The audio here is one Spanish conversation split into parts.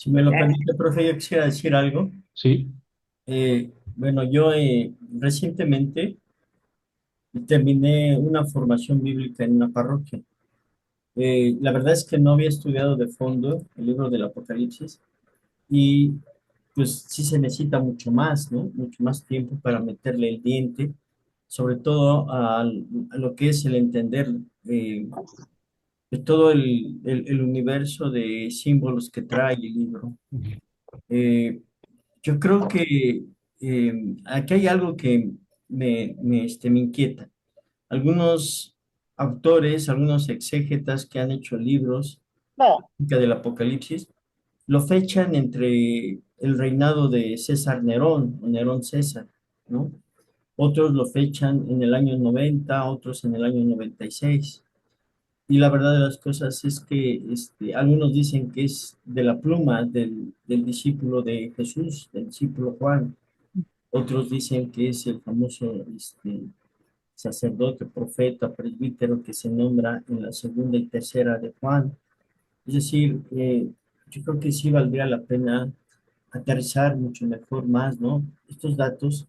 Si me lo permite, profe, yo quisiera decir algo. Sí, Bueno, yo recientemente terminé una formación bíblica en una parroquia. La verdad es que no había estudiado de fondo el libro del Apocalipsis y pues sí se necesita mucho más, ¿no? Mucho más tiempo para meterle el diente, sobre todo a lo que es el entender de todo el universo de símbolos que trae el libro. Eh, Yo creo que aquí hay algo que me inquieta. Algunos autores, algunos exégetas que han hecho libros acerca del Apocalipsis, lo fechan entre el reinado de César Nerón, o Nerón César, ¿no? Otros lo fechan en el año 90, otros en el año 96. Y la verdad de las cosas es que algunos dicen que es de la pluma del discípulo de Jesús, del discípulo Juan. Otros dicen que es el famoso sacerdote, profeta, presbítero que se nombra en la segunda y tercera de Juan. Es decir, yo creo que sí valdría la pena aterrizar mucho mejor más, ¿no? Estos datos,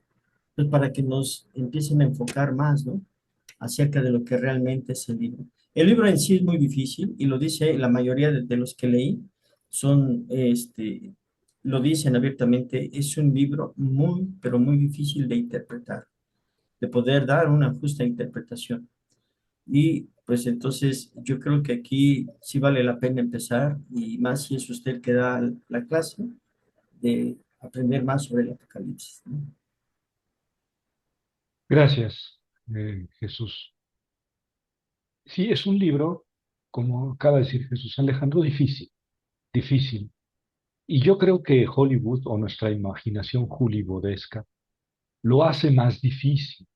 pues para que nos empiecen a enfocar más, ¿no? Acerca de lo que realmente es el libro. El libro en sí es muy difícil y lo dice la mayoría de los que leí, son, lo dicen abiertamente, es un libro muy, pero muy difícil de interpretar, de poder dar una justa interpretación. Y pues entonces yo creo que aquí sí vale la pena empezar y más si es usted el que da la clase, de aprender más sobre el Apocalipsis, ¿no? gracias, Jesús. Sí, es un libro, como acaba de decir Jesús Alejandro, difícil, difícil. Y yo creo que Hollywood o nuestra imaginación hollywoodesca lo hace más difícil.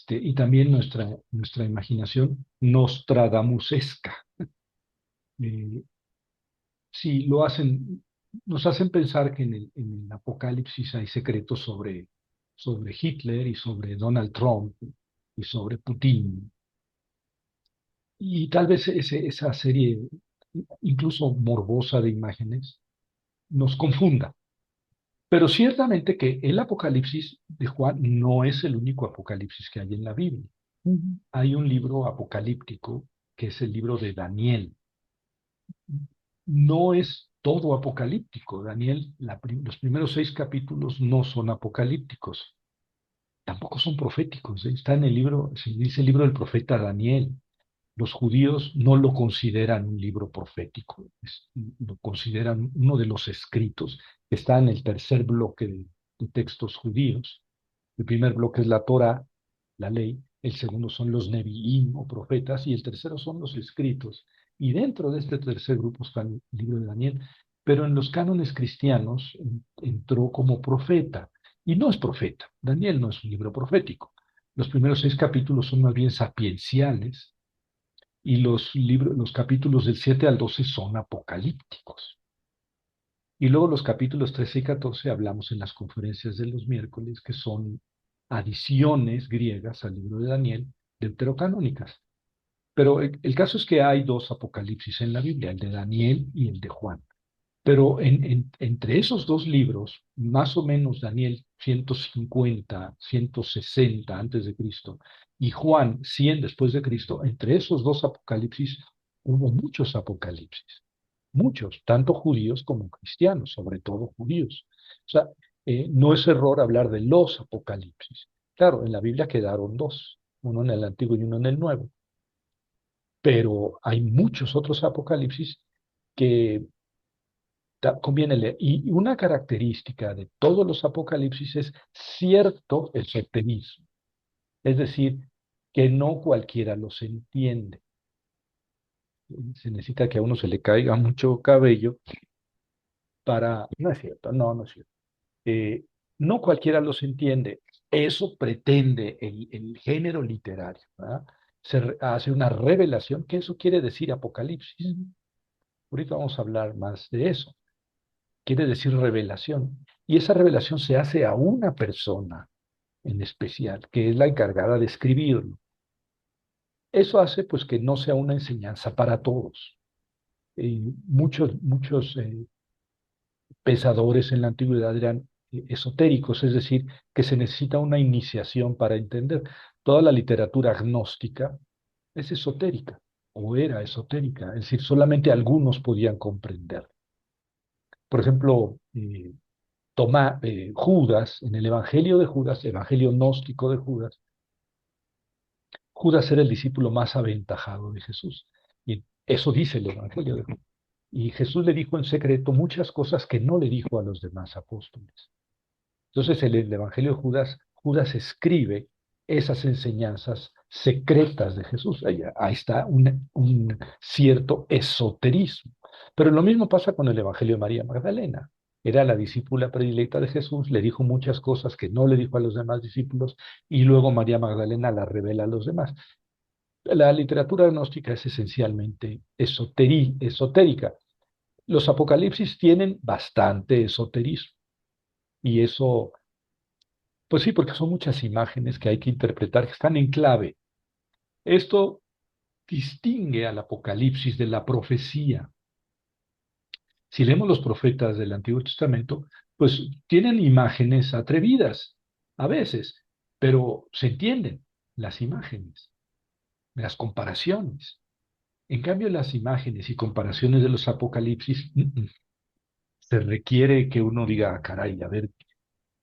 Y también nuestra imaginación nostradamusesca. Eh, sí, nos hacen pensar que en el Apocalipsis hay secretos sobre Hitler y sobre Donald Trump y sobre Putin. Y tal vez esa serie, incluso morbosa de imágenes, nos confunda. Pero ciertamente que el Apocalipsis de Juan no es el único Apocalipsis que hay en la Biblia. Hay un libro apocalíptico que es el libro de Daniel. No es todo apocalíptico. Daniel, los primeros 6 capítulos no son apocalípticos, tampoco son proféticos. Está en el libro, se dice el libro del profeta Daniel. Los judíos no lo consideran un libro profético, lo consideran uno de los escritos que está en el tercer bloque de textos judíos. El primer bloque es la Torá, la ley, el segundo son los Nevi'im o profetas, y el tercero son los escritos. Y dentro de este tercer grupo está el libro de Daniel, pero en los cánones cristianos entró como profeta, y no es profeta. Daniel no es un libro profético. Los primeros 6 capítulos son más bien sapienciales, y los capítulos del 7 al 12 son apocalípticos. Y luego los capítulos 13 y 14 hablamos en las conferencias de los miércoles, que son adiciones griegas al libro de Daniel, deuterocanónicas. Pero el caso es que hay dos apocalipsis en la Biblia, el de Daniel y el de Juan. Pero entre esos dos libros, más o menos Daniel 150, 160 antes de Cristo y Juan 100 después de Cristo, entre esos dos apocalipsis hubo muchos apocalipsis, muchos, tanto judíos como cristianos, sobre todo judíos. O sea, no es error hablar de los apocalipsis. Claro, en la Biblia quedaron dos, uno en el Antiguo y uno en el Nuevo, pero hay muchos otros apocalipsis que conviene leer. Y una característica de todos los apocalipsis es cierto esoterismo, es decir, que no cualquiera los entiende. Se necesita que a uno se le caiga mucho cabello para... No es cierto, no es cierto. Eh, no cualquiera los entiende. Eso pretende el género literario, ¿verdad? Hace una revelación, que eso quiere decir apocalipsis. Ahorita vamos a hablar más de eso. Quiere decir revelación. Y esa revelación se hace a una persona en especial, que es la encargada de escribirlo. Eso hace pues que no sea una enseñanza para todos. Muchos pensadores en la antigüedad eran esotéricos, es decir, que se necesita una iniciación para entender. Toda la literatura agnóstica es esotérica o era esotérica, es decir, solamente algunos podían comprender. Por ejemplo, Judas, en el Evangelio de Judas, Evangelio gnóstico de Judas, Judas era el discípulo más aventajado de Jesús. Y eso dice el Evangelio de Judas. Y Jesús le dijo en secreto muchas cosas que no le dijo a los demás apóstoles. Entonces, en el Evangelio de Judas, Judas escribe esas enseñanzas secretas de Jesús. Ahí está un cierto esoterismo. Pero lo mismo pasa con el Evangelio de María Magdalena. Era la discípula predilecta de Jesús, le dijo muchas cosas que no le dijo a los demás discípulos y luego María Magdalena las revela a los demás. La literatura gnóstica es esencialmente esotérica. Los apocalipsis tienen bastante esoterismo y eso, pues sí, porque son muchas imágenes que hay que interpretar que están en clave. Esto distingue al apocalipsis de la profecía. Si leemos los profetas del Antiguo Testamento, pues tienen imágenes atrevidas a veces, pero se entienden las imágenes, las comparaciones. En cambio, las imágenes y comparaciones de los apocalipsis, se requiere que uno diga, "Ah, caray,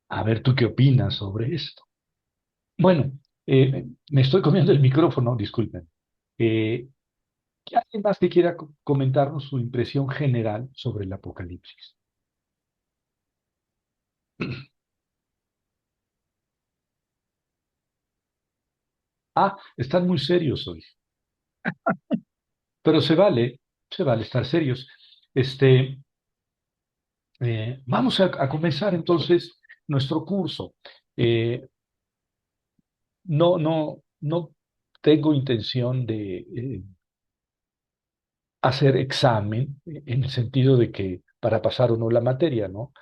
a ver tú qué opinas sobre esto". Bueno, me estoy comiendo el micrófono, disculpen. Eh, ¿Alguien más que quiera comentarnos su impresión general sobre el apocalipsis? Ah, están muy serios hoy, pero se vale estar serios. Este, Vamos a comenzar entonces nuestro curso. Eh, no tengo intención de hacer examen en el sentido de que para pasar o no la materia, ¿no?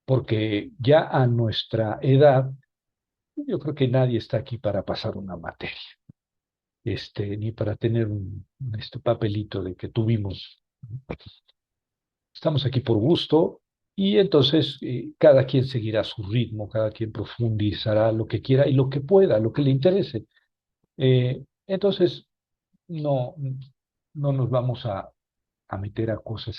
Porque ya a nuestra edad, yo creo que nadie está aquí para pasar una materia, ni para tener un papelito de que tuvimos. Estamos aquí por gusto y entonces cada quien seguirá su ritmo, cada quien profundizará lo que quiera y lo que pueda, lo que le interese. Entonces, no, no nos vamos a meter a cosas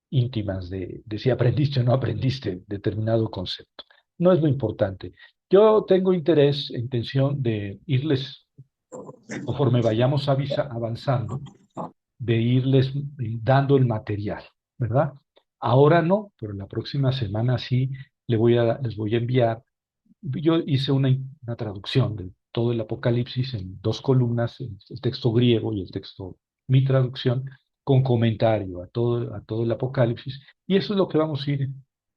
íntimas de si aprendiste o no aprendiste determinado concepto. No es lo importante. Yo tengo interés e intención de irles, conforme vayamos avanzando, de irles dando el material, ¿verdad? Ahora no, pero la próxima semana sí les voy a enviar. Yo hice una traducción de todo el Apocalipsis en dos columnas, el texto griego y el texto, mi traducción, con comentario a todo el Apocalipsis, y eso es lo que vamos a ir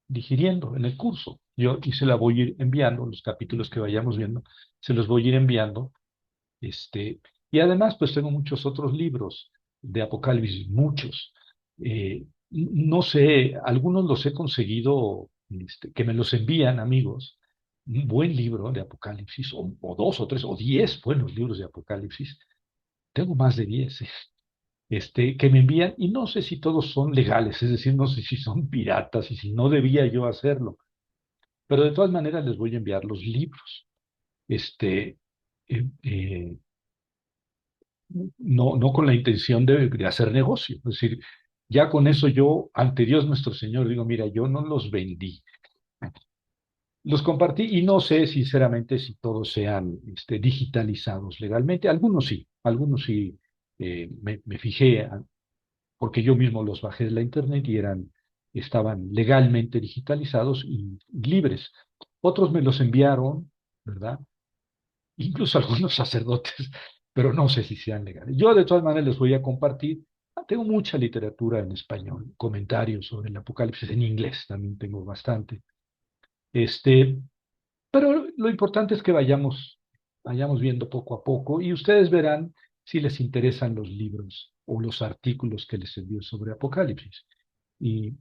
digiriendo en el curso. Y se la voy a ir enviando, los capítulos que vayamos viendo, se los voy a ir enviando. Y además, pues tengo muchos otros libros de Apocalipsis, muchos. No sé, algunos los he conseguido, que me los envían amigos. Un buen libro de Apocalipsis, o dos o tres, o 10 buenos libros de Apocalipsis. Tengo más de 10, que me envían, y no sé si todos son legales, es decir, no sé si son piratas y si no debía yo hacerlo, pero de todas maneras les voy a enviar los libros. Este, eh, eh, no con la intención de hacer negocio. Es decir, ya con eso yo, ante Dios nuestro Señor, digo, mira, yo no los vendí, los compartí y no sé sinceramente si todos sean digitalizados legalmente. Algunos sí, me fijé, porque yo mismo los bajé de la internet y estaban legalmente digitalizados y libres. Otros me los enviaron, ¿verdad? Incluso algunos sacerdotes, pero no sé si sean legales. Yo de todas maneras les voy a compartir. Tengo mucha literatura en español, comentarios sobre el Apocalipsis en inglés, también tengo bastante. Este, pero lo importante es que vayamos viendo poco a poco y ustedes verán si les interesan los libros o los artículos que les envío sobre Apocalipsis. Y,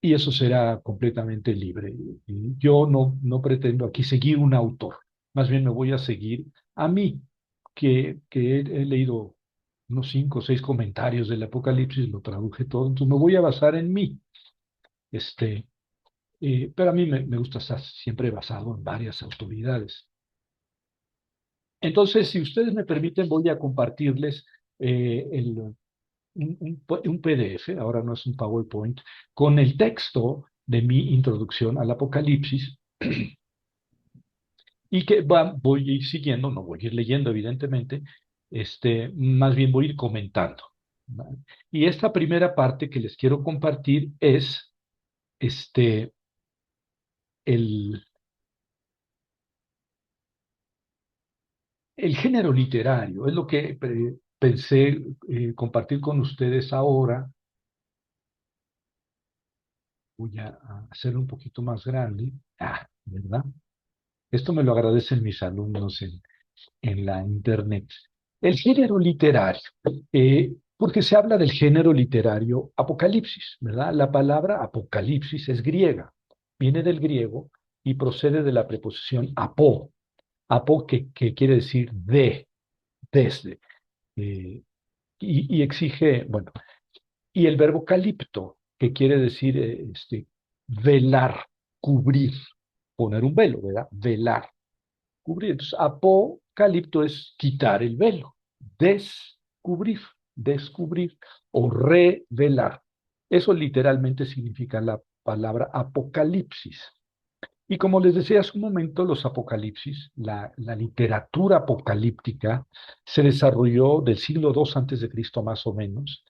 y eso será completamente libre. Y yo no pretendo aquí seguir un autor, más bien me voy a seguir a mí, que he leído unos 5 o 6 comentarios del Apocalipsis, lo traduje todo, entonces me voy a basar en mí. Este, pero a mí me gusta estar siempre basado en varias autoridades. Entonces, si ustedes me permiten, voy a compartirles un PDF, ahora no es un PowerPoint, con el texto de mi introducción al Apocalipsis y que voy a ir siguiendo, no voy a ir leyendo, evidentemente, más bien voy a ir comentando. ¿Vale? Y esta primera parte que les quiero compartir es este, el, el género literario, es lo que pensé compartir con ustedes ahora. Voy a hacerlo un poquito más grande. ¿Verdad? Esto me lo agradecen mis alumnos en la internet. El género literario, porque se habla del género literario Apocalipsis, ¿verdad? La palabra Apocalipsis es griega, viene del griego y procede de la preposición apo que quiere decir desde, eh, y exige, bueno, y el verbo calipto, que quiere decir velar, cubrir, poner un velo, ¿verdad? Velar, cubrir. Entonces, apocalipto es quitar el velo, descubrir, descubrir o revelar. Eso literalmente significa la palabra apocalipsis. Y como les decía hace un momento, los apocalipsis, la literatura apocalíptica, se desarrolló del siglo II antes de Cristo más o menos,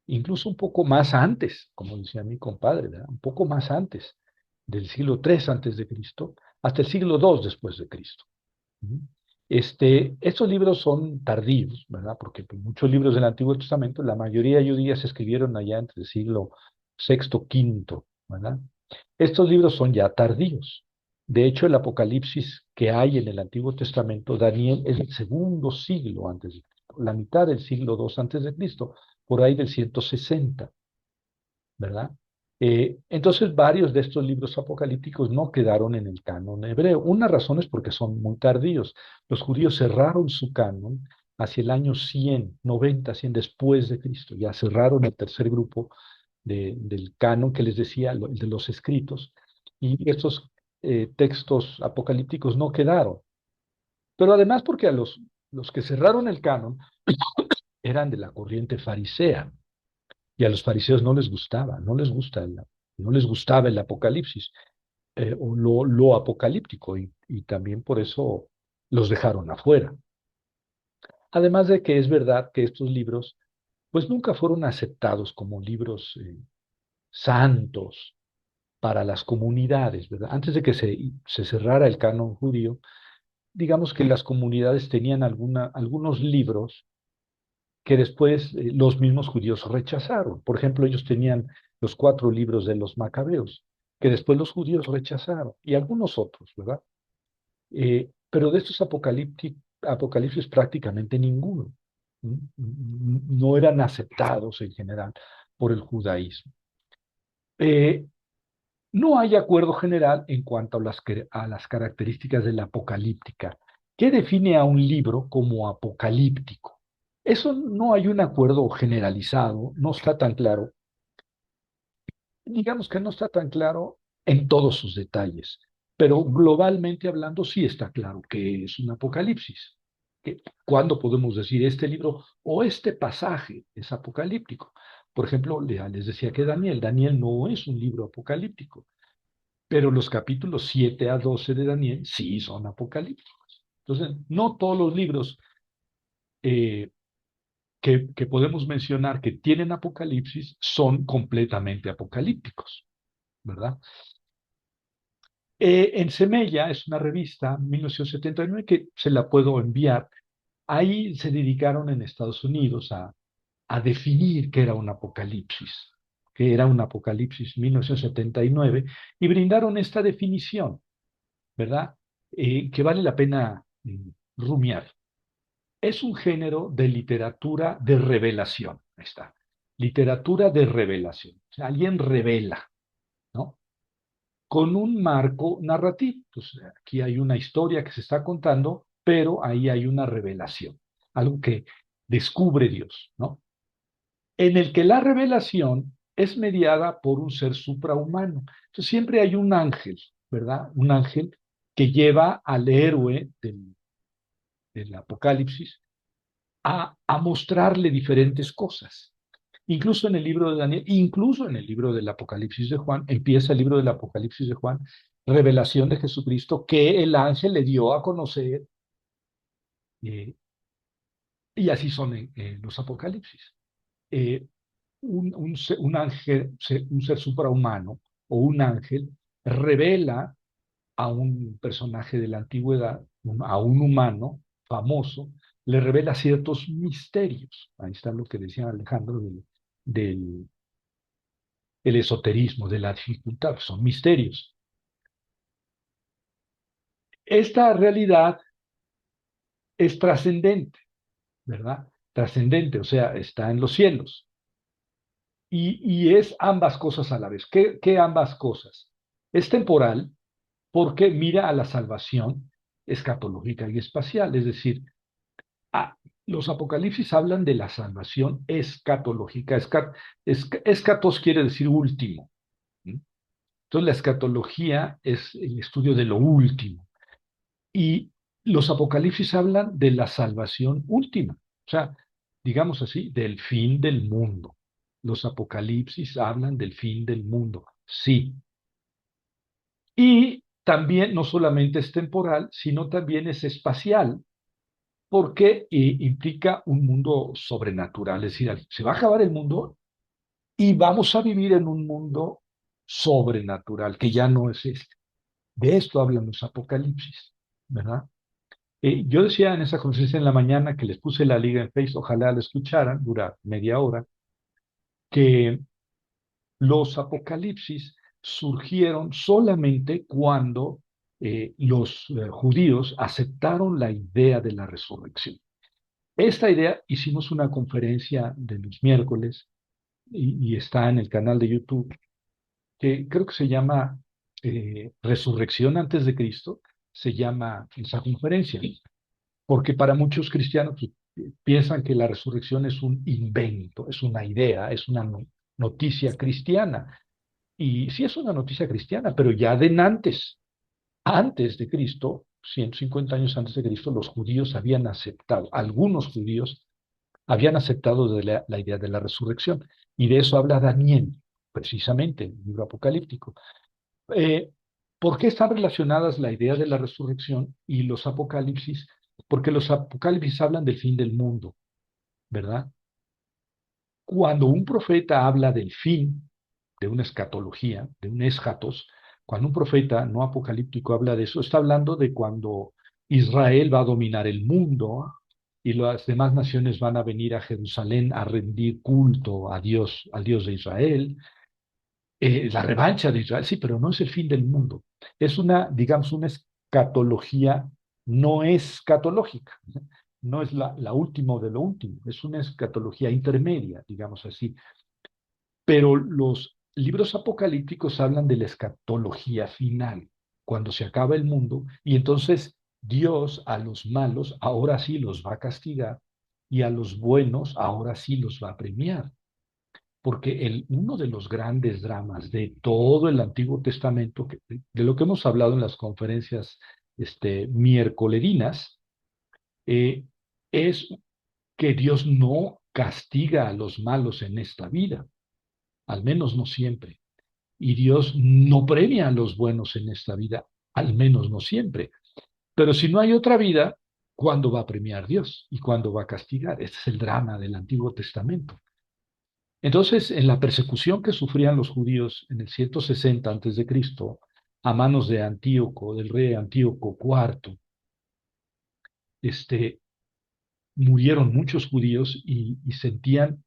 incluso un poco más antes, como decía mi compadre, ¿verdad? Un poco más antes, del siglo III antes de Cristo, hasta el siglo II después de Cristo. ¿Mm? Estos libros son tardíos, ¿verdad? Porque pues, muchos libros del Antiguo Testamento, la mayoría yo diría se escribieron allá entre el siglo sexto, quinto, ¿verdad? Estos libros son ya tardíos. De hecho, el Apocalipsis que hay en el Antiguo Testamento, Daniel, es el segundo siglo antes de Cristo, la mitad del siglo II antes de Cristo, por ahí del 160, ¿verdad? Entonces, varios de estos libros apocalípticos no quedaron en el canon hebreo. Una razón es porque son muy tardíos. Los judíos cerraron su canon hacia el año 100, 90, 100 después de Cristo. Ya cerraron el tercer grupo del canon que les decía, el de los escritos, y estos textos apocalípticos no quedaron. Pero además porque los que cerraron el canon eran de la corriente farisea. Y a los fariseos no les gustaba, no les gustaba el Apocalipsis, o lo apocalíptico, y también por eso los dejaron afuera. Además de que es verdad que estos libros, pues nunca fueron aceptados como libros santos para las comunidades, ¿verdad? Antes de que se cerrara el canon judío, digamos que las comunidades tenían algunos libros que después los mismos judíos rechazaron. Por ejemplo, ellos tenían los 4 libros de los Macabeos, que después los judíos rechazaron, y algunos otros, ¿verdad? Pero de estos apocalipsis prácticamente ninguno. No eran aceptados en general por el judaísmo. Eh, no hay acuerdo general en cuanto a las características de la apocalíptica. ¿Qué define a un libro como apocalíptico? Eso no hay un acuerdo generalizado, no está tan claro. Digamos que no está tan claro en todos sus detalles, pero globalmente hablando sí está claro que es un apocalipsis. ¿Cuándo podemos decir este libro o este pasaje es apocalíptico? Por ejemplo, les decía que Daniel no es un libro apocalíptico, pero los capítulos 7 a 12 de Daniel sí son apocalípticos. Entonces, no todos los libros eh, que podemos mencionar que tienen apocalipsis son completamente apocalípticos, ¿verdad? En Semella es una revista, 1979, que se la puedo enviar. Ahí se dedicaron en Estados Unidos a definir qué era un apocalipsis, qué era un apocalipsis 1979, y brindaron esta definición, ¿verdad? Que vale la pena rumiar. Es un género de literatura de revelación. Ahí está. Literatura de revelación. O sea, alguien revela, ¿no? Con un marco narrativo. Pues aquí hay una historia que se está contando, pero ahí hay una revelación. Algo que descubre Dios, ¿no? En el que la revelación es mediada por un ser suprahumano. Entonces siempre hay un ángel, ¿verdad? Un ángel que lleva al héroe del Apocalipsis a mostrarle diferentes cosas. Incluso en el libro de Daniel, incluso en el libro del Apocalipsis de Juan, empieza el libro del Apocalipsis de Juan, revelación de Jesucristo que el ángel le dio a conocer, eh, y así son los Apocalipsis. Eh, un ángel, un ser suprahumano o un ángel revela a un personaje de la antigüedad, a un humano famoso, le revela ciertos misterios. Ahí está lo que decía Alejandro del el esoterismo, de la dificultad, son misterios. Esta realidad es trascendente, ¿verdad? Trascendente, o sea, está en los cielos. Y es ambas cosas a la vez. ¿Qué ambas cosas? Es temporal porque mira a la salvación escatológica y espacial, es decir, a, los apocalipsis hablan de la salvación escatológica. Escatos quiere decir último. ¿Sí? Entonces la escatología es el estudio de lo último. Y los apocalipsis hablan de la salvación última, o sea, digamos así, del fin del mundo. Los apocalipsis hablan del fin del mundo, sí. Y también no solamente es temporal, sino también es espacial, porque implica un mundo sobrenatural, es decir, se va a acabar el mundo y vamos a vivir en un mundo sobrenatural, que ya no es este. De esto hablan los apocalipsis, ¿verdad? Yo decía en esa conferencia en la mañana que les puse la liga en Facebook, ojalá la escucharan, dura media hora, que los apocalipsis surgieron solamente cuando los judíos aceptaron la idea de la resurrección. Esta idea, hicimos una conferencia de los miércoles y está en el canal de YouTube, que creo que se llama Resurrección antes de Cristo, se llama esa conferencia. Porque para muchos cristianos piensan que la resurrección es un invento, es una idea, es una noticia cristiana. Y sí es una noticia cristiana, pero ya de antes de Cristo, 150 años antes de Cristo, los judíos habían aceptado, algunos judíos habían aceptado la idea de la resurrección. Y de eso habla Daniel, precisamente, en el libro apocalíptico. Eh, ¿Por qué están relacionadas la idea de la resurrección y los apocalipsis? Porque los apocalipsis hablan del fin del mundo, ¿verdad? Cuando un profeta habla del fin, de una escatología, de un eschatos, cuando un profeta no apocalíptico habla de eso, está hablando de cuando Israel va a dominar el mundo y las demás naciones van a venir a Jerusalén a rendir culto a Dios, al Dios de Israel, la revancha de Israel, sí, pero no es el fin del mundo. Es una, digamos, una escatología no escatológica. No es la última de lo último, es una escatología intermedia, digamos así. Pero los libros apocalípticos hablan de la escatología final, cuando se acaba el mundo, y entonces Dios a los malos ahora sí los va a castigar y a los buenos ahora sí los va a premiar porque uno de los grandes dramas de todo el Antiguo Testamento, de lo que hemos hablado en las conferencias miércolerinas, eh, es que Dios no castiga a los malos en esta vida, al menos no siempre, y Dios no premia a los buenos en esta vida, al menos no siempre. Pero si no hay otra vida, ¿cuándo va a premiar Dios y cuándo va a castigar? Este es el drama del Antiguo Testamento. Entonces, en la persecución que sufrían los judíos en el 160 antes de Cristo, a manos de Antíoco, del rey Antíoco IV, este, murieron muchos judíos y sentían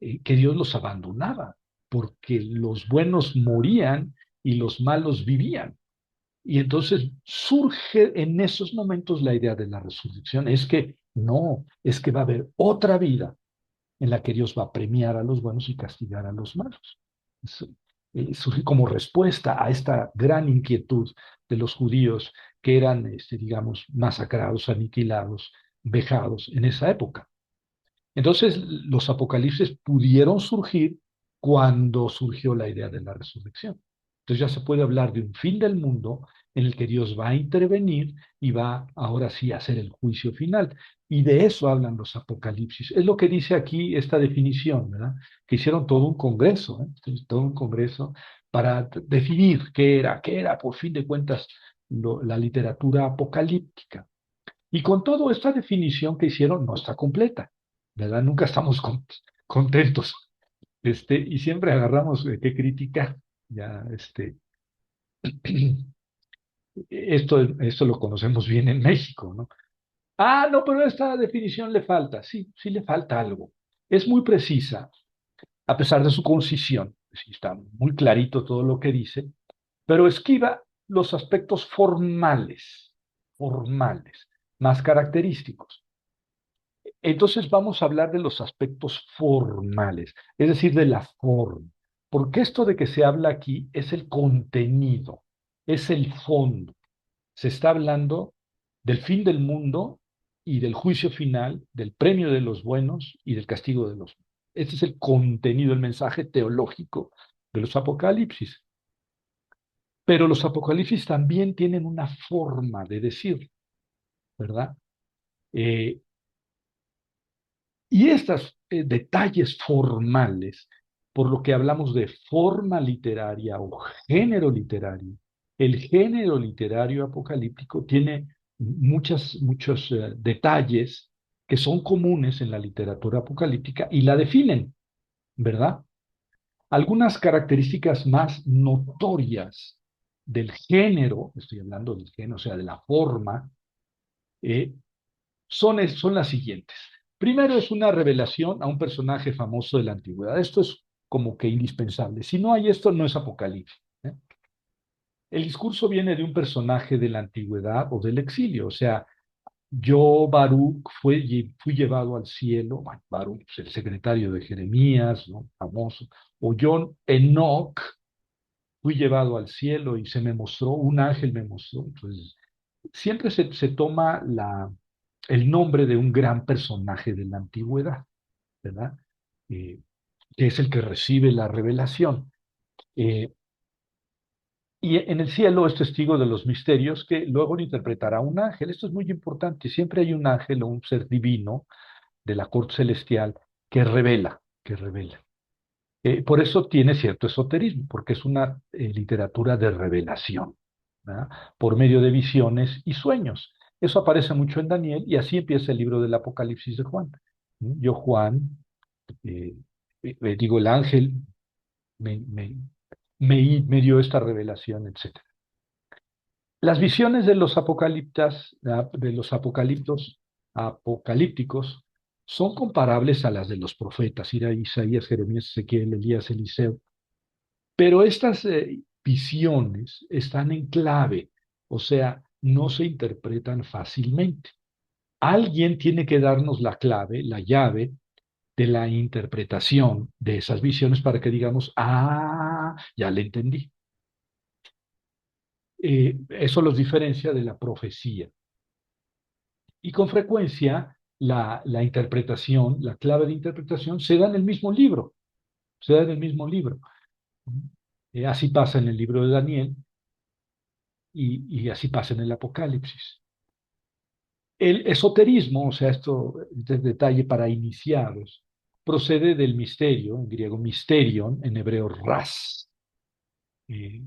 que Dios los abandonaba, porque los buenos morían y los malos vivían. Y entonces surge en esos momentos la idea de la resurrección. Es que no, es que va a haber otra vida en la que Dios va a premiar a los buenos y castigar a los malos. Surge como respuesta a esta gran inquietud de los judíos que eran, digamos, masacrados, aniquilados, vejados en esa época. Entonces, los apocalipsis pudieron surgir cuando surgió la idea de la resurrección. Entonces ya se puede hablar de un fin del mundo en el que Dios va a intervenir y va ahora sí a hacer el juicio final. Y de eso hablan los apocalipsis. Es lo que dice aquí esta definición, ¿verdad? Que hicieron todo un congreso, ¿eh? Todo un congreso para definir qué era, por fin de cuentas, la literatura apocalíptica. Y con todo, esta definición que hicieron no está completa, ¿verdad? Nunca estamos contentos, y siempre agarramos qué criticar. Ya, esto lo conocemos bien en México, ¿no? Ah, no, pero a esta definición le falta. Sí, sí le falta algo. Es muy precisa, a pesar de su concisión. Sí, está muy clarito todo lo que dice, pero esquiva los aspectos formales, más característicos. Entonces vamos a hablar de los aspectos formales, es decir, de la forma. Porque esto de que se habla aquí es el contenido, es el fondo. Se está hablando del fin del mundo y del juicio final, del premio de los buenos y del castigo de los malos. Este es el contenido, el mensaje teológico de los apocalipsis. Pero los apocalipsis también tienen una forma de decir, ¿verdad? Eh, Y estos detalles formales, por lo que hablamos de forma literaria o género literario, el género literario apocalíptico tiene muchos detalles que son comunes en la literatura apocalíptica y la definen, ¿verdad? Algunas características más notorias del género, estoy hablando del género, o sea, de la forma, eh, son las siguientes. Primero es una revelación a un personaje famoso de la antigüedad. Esto es como que indispensable. Si no hay esto, no es Apocalipsis, ¿eh? El discurso viene de un personaje de la antigüedad o del exilio. O sea, yo, Baruch, fui llevado al cielo. Bueno, Baruch, pues, el secretario de Jeremías, ¿no? Famoso. O yo, Enoch, fui llevado al cielo y se me mostró, un ángel me mostró. Entonces, siempre se toma el nombre de un gran personaje de la antigüedad, ¿verdad? Eh, que es el que recibe la revelación. Eh, y en el cielo es testigo de los misterios que luego lo interpretará un ángel. Esto es muy importante. Siempre hay un ángel o un ser divino de la corte celestial que revela. Por eso tiene cierto esoterismo, porque es una literatura de revelación, ¿verdad? Por medio de visiones y sueños. Eso aparece mucho en Daniel y así empieza el libro del Apocalipsis de Juan. Yo, Juan, eh, digo, el ángel me, me, me dio esta revelación, etcétera. Las visiones de los apocalípticos son comparables a las de los profetas, Isaías, Jeremías, Ezequiel, Elías, Eliseo, pero estas visiones están en clave, o sea, no se interpretan fácilmente. Alguien tiene que darnos la clave, la llave de la interpretación de esas visiones para que digamos, ah, ya le entendí. Eso los diferencia de la profecía. Y con frecuencia la interpretación, la clave de interpretación, se da en el mismo libro, se da en el mismo libro. Así pasa en el libro de Daniel y así pasa en el Apocalipsis. El esoterismo, o sea, esto es detalle para iniciados, procede del misterio, en griego misterion, en hebreo ras, eh,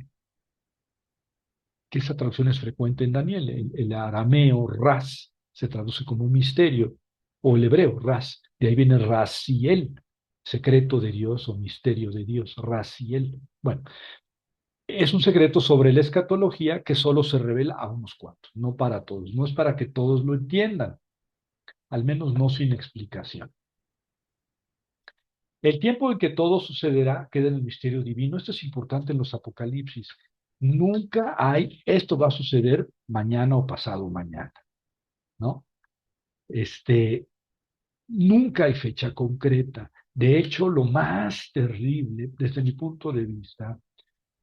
que esa traducción es frecuente en Daniel. El arameo ras se traduce como misterio, o el hebreo ras, de ahí viene Raziel, secreto de Dios o misterio de Dios, Raziel. Bueno, es un secreto sobre la escatología que solo se revela a unos cuantos, no para todos, no es para que todos lo entiendan, al menos no sin explicación. El tiempo en que todo sucederá queda en el misterio divino. Esto es importante en los apocalipsis. Nunca hay, esto va a suceder mañana o pasado mañana, ¿no? Este, Nunca hay fecha concreta. De hecho, lo más terrible, desde mi punto de vista,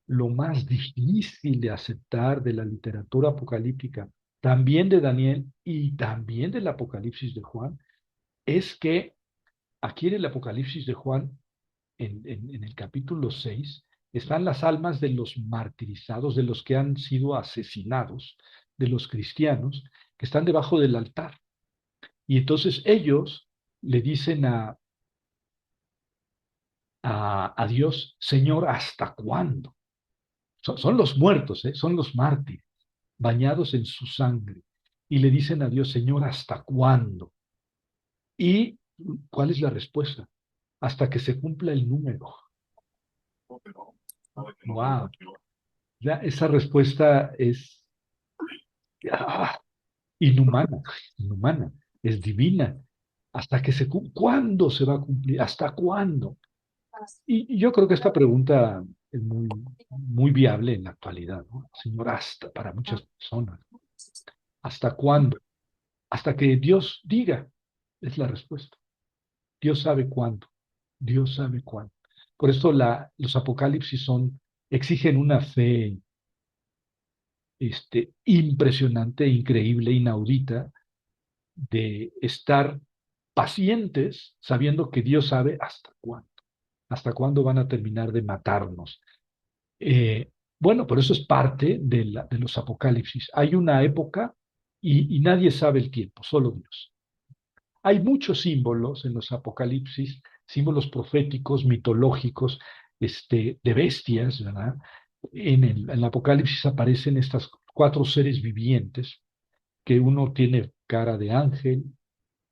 lo más difícil de aceptar de la literatura apocalíptica, también de Daniel y también del Apocalipsis de Juan, es que aquí en el Apocalipsis de Juan, en el capítulo 6 están las almas de los martirizados, de los que han sido asesinados, de los cristianos, que están debajo del altar. Y entonces ellos le dicen a Dios, Señor, ¿hasta cuándo? Son los muertos, ¿eh? Son los mártires, bañados en su sangre. Y le dicen a Dios, Señor, ¿hasta cuándo? ¿Y cuál es la respuesta? Hasta que se cumpla el número. Wow. Esa respuesta es ah, inhumana, inhumana, es divina. Hasta que ¿cuándo se va a cumplir? ¿Hasta cuándo? Y yo creo que esta pregunta es muy viable en la actualidad, ¿no? Señor, hasta para muchas personas. ¿Hasta cuándo? Hasta que Dios diga, es la respuesta. Dios sabe cuándo. Dios sabe cuándo. Por eso los apocalipsis exigen una fe impresionante, increíble, inaudita, de estar pacientes sabiendo que Dios sabe hasta cuándo van a terminar de matarnos. Eh, bueno, pero eso es parte de los apocalipsis. Hay una época y nadie sabe el tiempo, solo Dios. Hay muchos símbolos en los apocalipsis, símbolos proféticos, mitológicos, de bestias, ¿verdad? En el Apocalipsis aparecen estas cuatro seres vivientes, que uno tiene cara de ángel,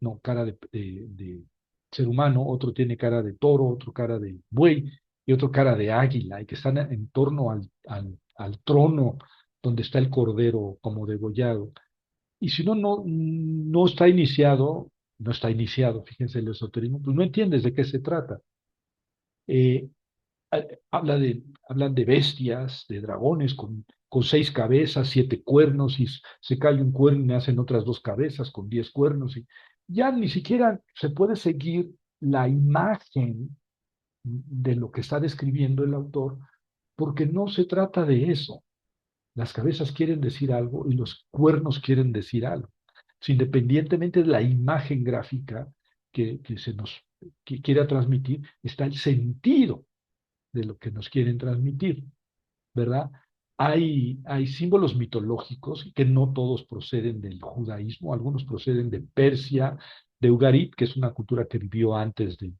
no, cara de ser humano, otro tiene cara de toro, otro cara de buey y otro cara de águila, y que están en torno al trono donde está el cordero como degollado. Y si uno no está iniciado, no está iniciado, fíjense el esoterismo, pues no entiendes de qué se trata. Eh, hablan de bestias, de dragones con 6 cabezas, 7 cuernos, y se cae un cuerno y nacen otras 2 cabezas con 10 cuernos. Y ya ni siquiera se puede seguir la imagen de lo que está describiendo el autor, porque no se trata de eso. Las cabezas quieren decir algo y los cuernos quieren decir algo. Independientemente de la imagen gráfica que se nos que quiera transmitir, está el sentido de lo que nos quieren transmitir, ¿verdad? Hay símbolos mitológicos que no todos proceden del judaísmo, algunos proceden de Persia, de Ugarit, que es una cultura que vivió antes de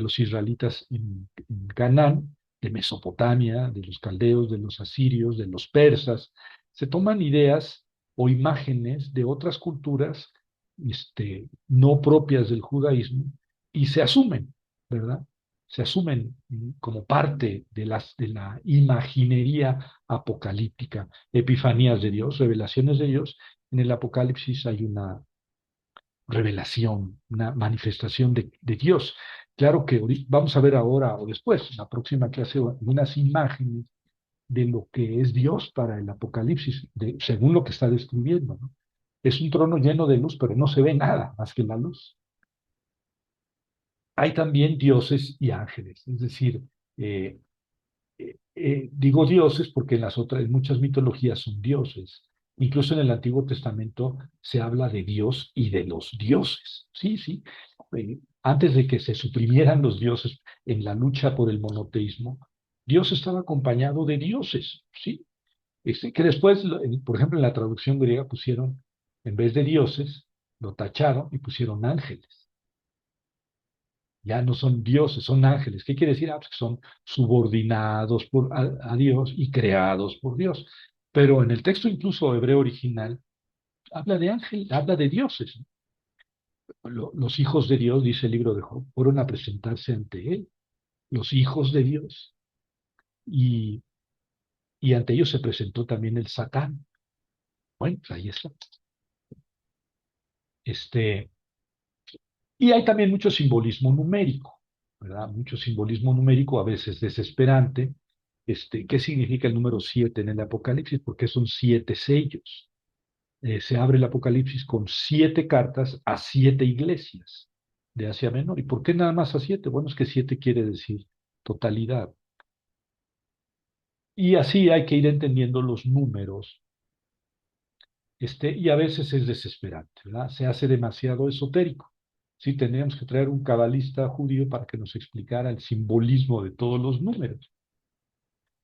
los israelitas en Canaán, de Mesopotamia, de los caldeos, de los asirios, de los persas. Se toman ideas o imágenes de otras culturas no propias del judaísmo y se asumen, ¿verdad? Se asumen como parte de la imaginería apocalíptica, epifanías de Dios, revelaciones de Dios. En el Apocalipsis hay una revelación, una manifestación de Dios. Claro que vamos a ver ahora o después, en la próxima clase, unas imágenes de lo que es Dios para el Apocalipsis, según lo que está describiendo, ¿no? Es un trono lleno de luz, pero no se ve nada más que la luz. Hay también dioses y ángeles, es decir, eh, digo dioses porque en muchas mitologías son dioses. Incluso en el Antiguo Testamento se habla de Dios y de los dioses. Sí, sí. Antes de que se suprimieran los dioses en la lucha por el monoteísmo, Dios estaba acompañado de dioses, ¿sí? Que después, por ejemplo, en la traducción griega pusieron, en vez de dioses, lo tacharon y pusieron ángeles. Ya no son dioses, son ángeles. ¿Qué quiere decir? Pues que son subordinados a Dios y creados por Dios. Pero en el texto incluso hebreo original habla de ángel, habla de dioses. Los hijos de Dios, dice el libro de Job, fueron a presentarse ante él, los hijos de Dios. Y, y ante ellos se presentó también el Satán. Bueno, pues ahí está. Este, y hay también mucho simbolismo numérico, ¿verdad? Mucho simbolismo numérico, a veces desesperante. ¿Qué significa el número 7 en el Apocalipsis? Porque son 7 sellos. Se abre el Apocalipsis con 7 cartas a 7 iglesias de Asia Menor. ¿Y por qué nada más a 7? Bueno, es que 7 quiere decir totalidad. Y así hay que ir entendiendo los números. Y a veces es desesperante, ¿verdad? Se hace demasiado esotérico. Sí, tendríamos que traer un cabalista judío para que nos explicara el simbolismo de todos los números.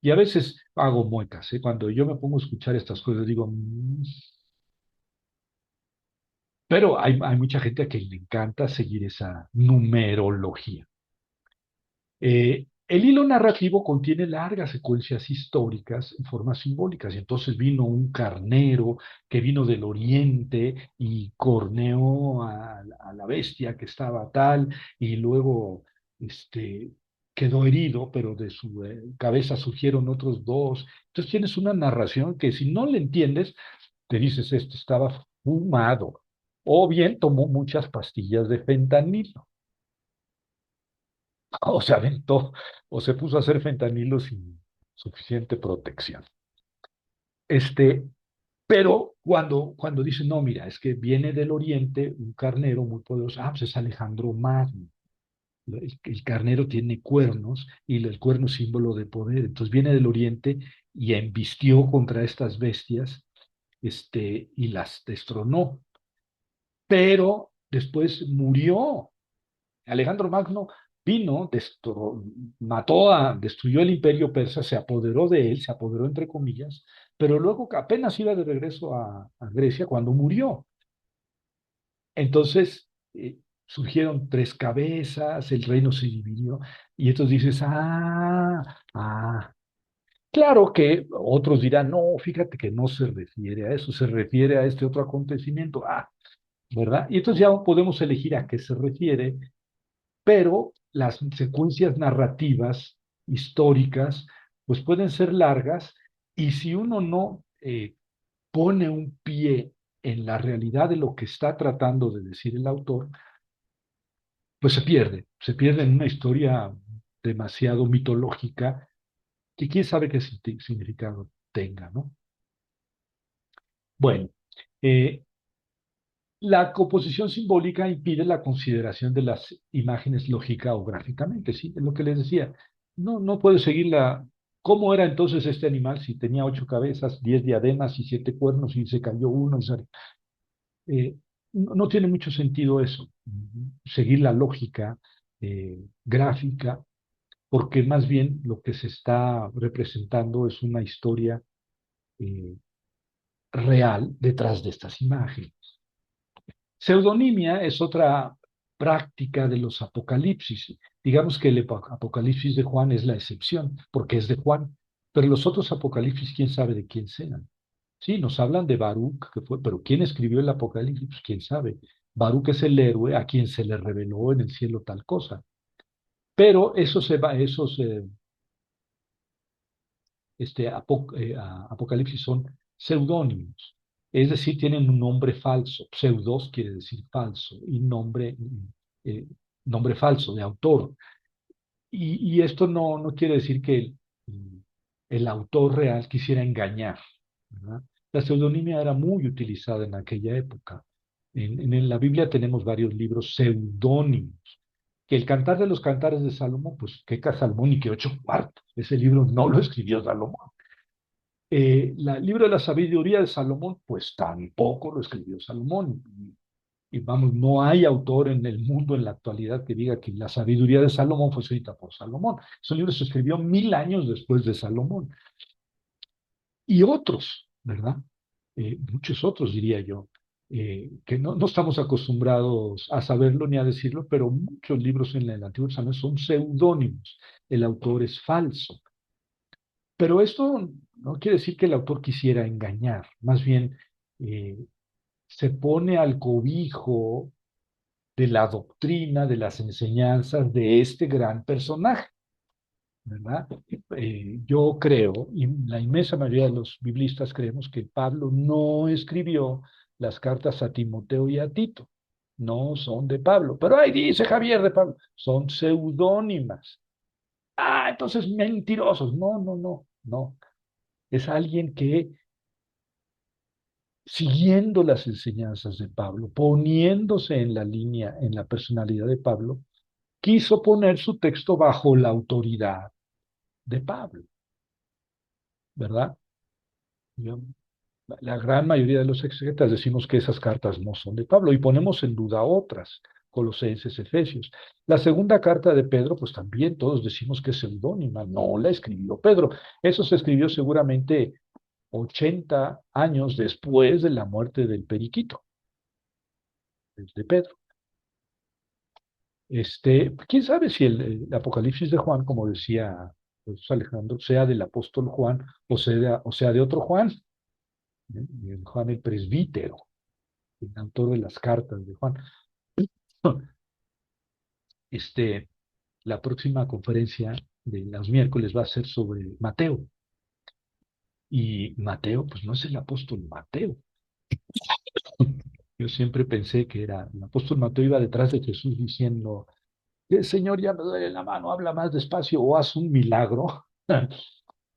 Y a veces hago muecas, ¿eh? Cuando yo me pongo a escuchar estas cosas, digo, pero hay mucha gente a quien le encanta seguir esa numerología. El hilo narrativo contiene largas secuencias históricas en formas simbólicas. Y entonces vino un carnero que vino del oriente y corneó a la bestia que estaba tal, y luego este, quedó herido, pero de su cabeza surgieron otros dos. Entonces tienes una narración que si no le entiendes, te dices, este estaba fumado, o bien tomó muchas pastillas de fentanilo. O se aventó, o se puso a hacer fentanilo sin suficiente protección. Este, pero cuando dicen, no, mira, es que viene del oriente un carnero muy poderoso, pues es Alejandro Magno. El carnero tiene cuernos y el cuerno es símbolo de poder. Entonces viene del oriente y embistió contra estas bestias, y las destronó. Pero después murió. Alejandro Magno vino, destruyó el imperio persa, se apoderó de él, se apoderó entre comillas, pero luego apenas iba de regreso a Grecia cuando murió. Entonces surgieron tres cabezas, el reino se dividió, y entonces dices, claro que otros dirán, no, fíjate que no se refiere a eso, se refiere a este otro acontecimiento, ¿verdad? Y entonces ya podemos elegir a qué se refiere, pero las secuencias narrativas históricas pues pueden ser largas, y si uno no pone un pie en la realidad de lo que está tratando de decir el autor, pues se pierde en una historia demasiado mitológica que quién sabe qué significado tenga, ¿no? Bueno, eh, la composición simbólica impide la consideración de las imágenes lógica o gráficamente, ¿sí? Es lo que les decía. No puedo seguir la... ¿Cómo era entonces este animal si tenía 8 cabezas, 10 diademas y 7 cuernos y se cayó uno? Eh, no tiene mucho sentido eso, seguir la lógica gráfica, porque más bien lo que se está representando es una historia eh, real detrás de estas imágenes. Pseudonimia es otra práctica de los apocalipsis. Digamos que el apocalipsis de Juan es la excepción, porque es de Juan, pero los otros apocalipsis, quién sabe de quién sean. Sí, nos hablan de Baruch, que fue, pero ¿quién escribió el apocalipsis? Pues, quién sabe. Baruch es el héroe a quien se le reveló en el cielo tal cosa. Pero apocalipsis son seudónimos, es decir, tienen un nombre falso. Pseudos quiere decir falso y eh, nombre falso de autor. Y esto no quiere decir que el autor real quisiera engañar, ¿verdad? La pseudonimia era muy utilizada en aquella época. En la Biblia tenemos varios libros seudónimos. Que el Cantar de los Cantares de Salomón, pues qué Salomón y qué 8 cuartos. Ese libro no lo escribió Salomón. El libro de la sabiduría de Salomón, pues tampoco lo escribió Salomón. Y vamos, no hay autor en el mundo en la actualidad que diga que la sabiduría de Salomón fue escrita por Salomón. Ese libro se escribió 1000 años después de Salomón. Y otros, ¿verdad? Muchos otros, diría yo, que no estamos acostumbrados a saberlo ni a decirlo, pero muchos libros en el Antiguo Testamento son seudónimos. El autor es falso. Pero esto no quiere decir que el autor quisiera engañar, más bien eh, se pone al cobijo de la doctrina, de las enseñanzas de este gran personaje, ¿verdad? Yo creo, y la inmensa mayoría de los biblistas creemos que Pablo no escribió las cartas a Timoteo y a Tito, no son de Pablo, pero ahí dice Javier de Pablo, son seudónimas. Entonces mentirosos, no. Es alguien que siguiendo las enseñanzas de Pablo, poniéndose en la línea, en la personalidad de Pablo, quiso poner su texto bajo la autoridad de Pablo, ¿verdad? Yo- la gran mayoría de los exegetas decimos que esas cartas no son de Pablo y ponemos en duda otras, Colosenses, Efesios. La segunda carta de Pedro, pues también todos decimos que es seudónima, no la escribió Pedro. Eso se escribió seguramente 80 años después de la muerte del Periquito, de Pedro. Quién sabe si el Apocalipsis de Juan, como decía pues, Alejandro, sea del apóstol Juan o sea de otro Juan, de Juan el presbítero, el autor de las cartas de Juan. Este, la próxima conferencia de los miércoles va a ser sobre Mateo. Y Mateo, pues no es el apóstol Mateo. Yo siempre pensé que era el apóstol Mateo iba detrás de Jesús diciendo, Señor, ya me duele la mano, habla más despacio o haz un milagro,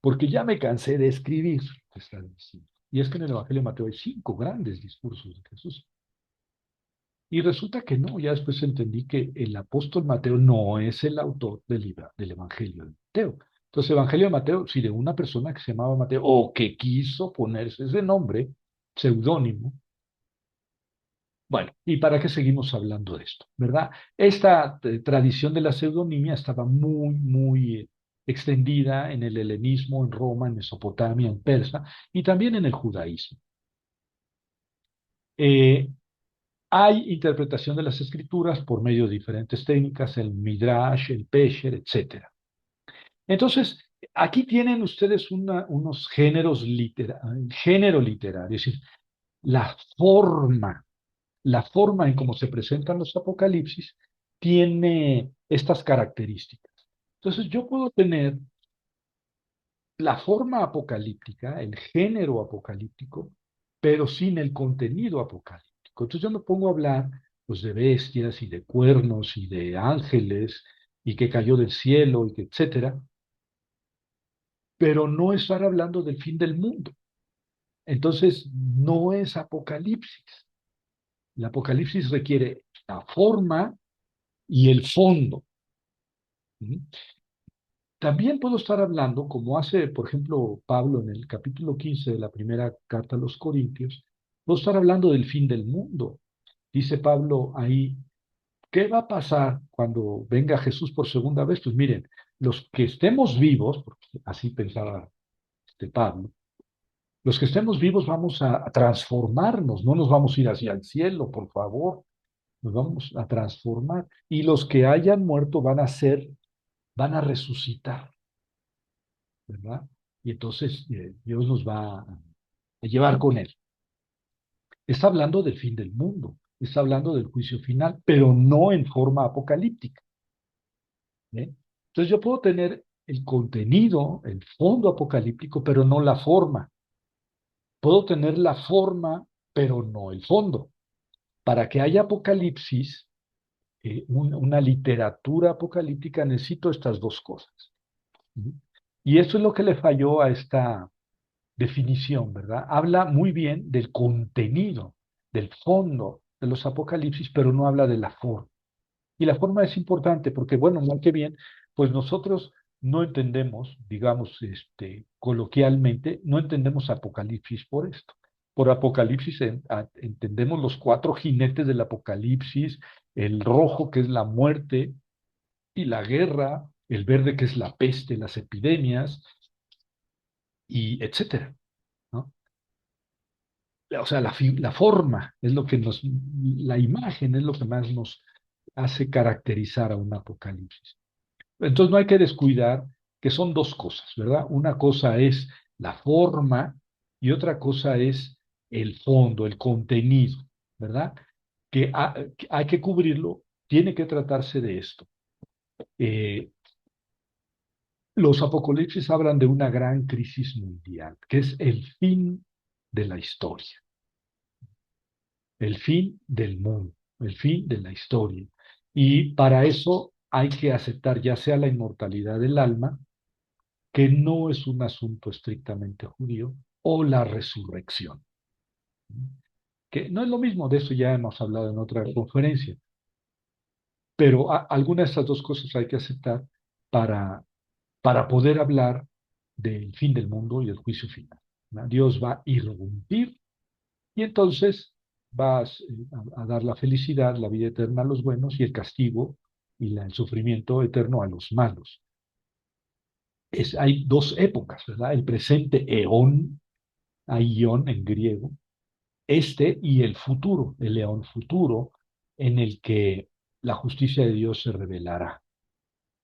porque ya me cansé de escribir. Está diciendo. Y es que en el Evangelio de Mateo hay 5 grandes discursos de Jesús. Y resulta que no, ya después entendí que el apóstol Mateo no es el autor del Evangelio de Mateo. Entonces, Evangelio de Mateo, si de una persona que se llamaba Mateo o que quiso ponerse ese nombre, seudónimo, bueno, ¿y para qué seguimos hablando de esto? ¿Verdad? Esta tradición de la pseudonimia estaba muy, muy extendida en el helenismo, en Roma, en Mesopotamia, en Persa y también en el judaísmo. Eh, Hay interpretación de las escrituras por medio de diferentes técnicas, el Midrash, el Pesher, etcétera. Entonces, aquí tienen ustedes unos géneros género literario, es decir, la forma, la forma en cómo se presentan los apocalipsis tiene estas características. Entonces, yo puedo tener la forma apocalíptica, el género apocalíptico, pero sin el contenido apocalíptico. Entonces yo me pongo a hablar pues, de bestias y de cuernos y de ángeles y que cayó del cielo y que etcétera, pero no estar hablando del fin del mundo. Entonces no es apocalipsis. El apocalipsis requiere la forma y el fondo. ¿Mm? También puedo estar hablando, como hace, por ejemplo, Pablo en el capítulo 15 de la primera carta a los Corintios, puedo estar hablando del fin del mundo. Dice Pablo ahí, ¿qué va a pasar cuando venga Jesús por segunda vez? Pues miren, los que estemos vivos, porque así pensaba Pablo, los que estemos vivos vamos a transformarnos, no nos vamos a ir hacia el cielo, por favor, nos vamos a transformar. Y los que hayan muerto van a resucitar. ¿Verdad? Y entonces Dios nos va a llevar con él. Está hablando del fin del mundo, está hablando del juicio final, pero no en forma apocalíptica. ¿Eh? Entonces yo puedo tener el contenido, el fondo apocalíptico, pero no la forma. Puedo tener la forma, pero no el fondo. Para que haya apocalipsis, una literatura apocalíptica, necesito estas dos cosas. ¿Mm? Y eso es lo que le falló a esta definición, ¿verdad? Habla muy bien del contenido, del fondo de los apocalipsis, pero no habla de la forma. Y la forma es importante porque, bueno, mal que bien, pues nosotros no entendemos, digamos, coloquialmente, no entendemos apocalipsis por esto. Por apocalipsis entendemos los 4 jinetes del apocalipsis, el rojo que es la muerte y la guerra, el verde que es la peste, las epidemias, y etcétera, ¿no? O sea, la forma es lo que la imagen es lo que más nos hace caracterizar a un apocalipsis. Entonces no hay que descuidar que son dos cosas, ¿verdad? Una cosa es la forma y otra cosa es el fondo, el contenido, ¿verdad? Que hay que cubrirlo, tiene que tratarse de esto. Eh, los apocalipsis hablan de una gran crisis mundial, que es el fin de la historia. El fin del mundo, el fin de la historia. Y para eso hay que aceptar ya sea la inmortalidad del alma, que no es un asunto estrictamente judío, o la resurrección, que no es lo mismo, de eso ya hemos hablado en otra conferencia, pero alguna de estas dos cosas hay que aceptar para, para poder hablar del fin del mundo y del juicio final. ¿No? Dios va a irrumpir y entonces vas a dar la felicidad, la vida eterna a los buenos y el castigo y el sufrimiento eterno a los malos. Hay dos épocas, ¿verdad? El presente eón, aion en griego, y el futuro, el eón futuro, en el que la justicia de Dios se revelará.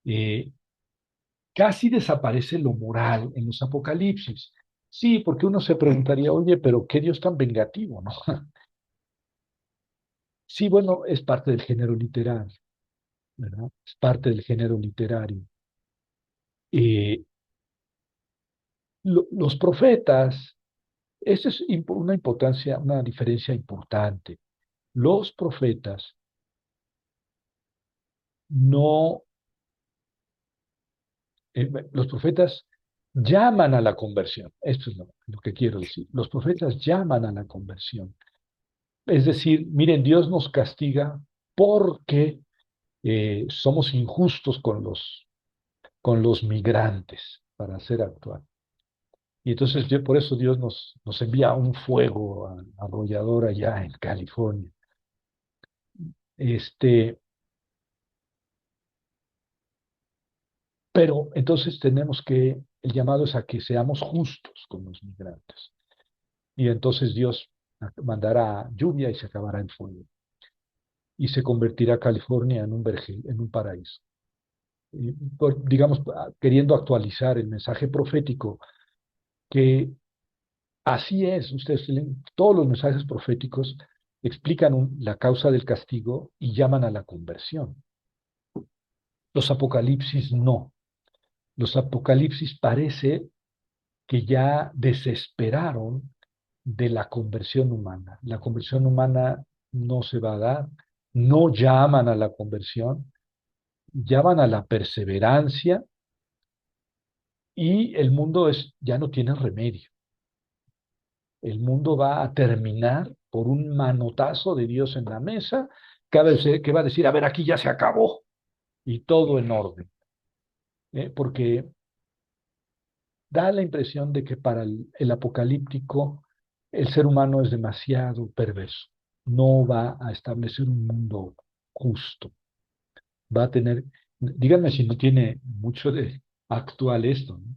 Eh, Casi desaparece lo moral en los apocalipsis. Sí, porque uno se preguntaría, oye, pero qué Dios tan vengativo, ¿no? Sí, bueno, es parte del género literario, ¿verdad? Es parte del género literario. Eh, los profetas, esa es una importancia, una diferencia importante. Los profetas no, los profetas llaman a la conversión. Esto es lo que quiero decir. Los profetas llaman a la conversión. Es decir, miren, Dios nos castiga porque somos injustos con los migrantes para hacer actuar. Y entonces por eso Dios nos envía un fuego arrollador allá en California. Este, pero entonces el llamado es a que seamos justos con los migrantes. Y entonces Dios mandará lluvia y se acabará el fuego. Y se convertirá California en un vergel, en un paraíso. Digamos, queriendo actualizar el mensaje profético, que así es, ustedes tienen, todos los mensajes proféticos explican la causa del castigo y llaman a la conversión. Los apocalipsis no. Los apocalipsis parece que ya desesperaron de la conversión humana. La conversión humana no se va a dar, no llaman a la conversión, llaman a la perseverancia y el mundo ya no tiene remedio. El mundo va a terminar por un manotazo de Dios en la mesa, que va a decir, a ver, aquí ya se acabó y todo en orden. Porque da la impresión de que para el apocalíptico el ser humano es demasiado perverso. No va a establecer un mundo justo. Va a tener, díganme si no tiene mucho de actual esto, ¿no?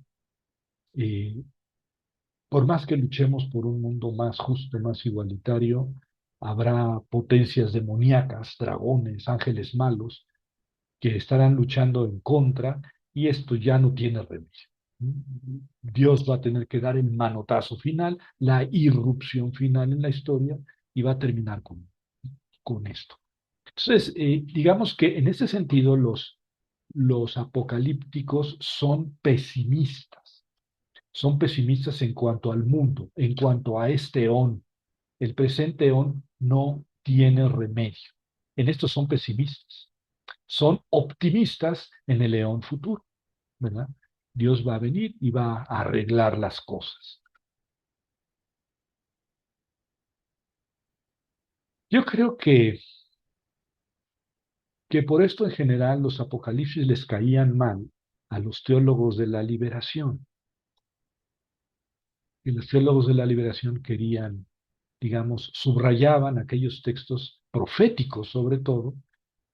Y por más que luchemos por un mundo más justo, más igualitario, habrá potencias demoníacas, dragones, ángeles malos, que estarán luchando en contra y esto ya no tiene remedio. Dios va a tener que dar el manotazo final, la irrupción final en la historia y va a terminar con esto. Entonces, digamos que en ese sentido los apocalípticos son pesimistas en cuanto al mundo, en cuanto a este eón. El presente eón no tiene remedio. En esto son pesimistas. Son optimistas en el eón futuro, ¿verdad? Dios va a venir y va a arreglar las cosas. Yo creo que por esto en general los apocalipsis les caían mal a los teólogos de la liberación. Y los teólogos de la liberación querían, digamos, subrayaban aquellos textos proféticos sobre todo,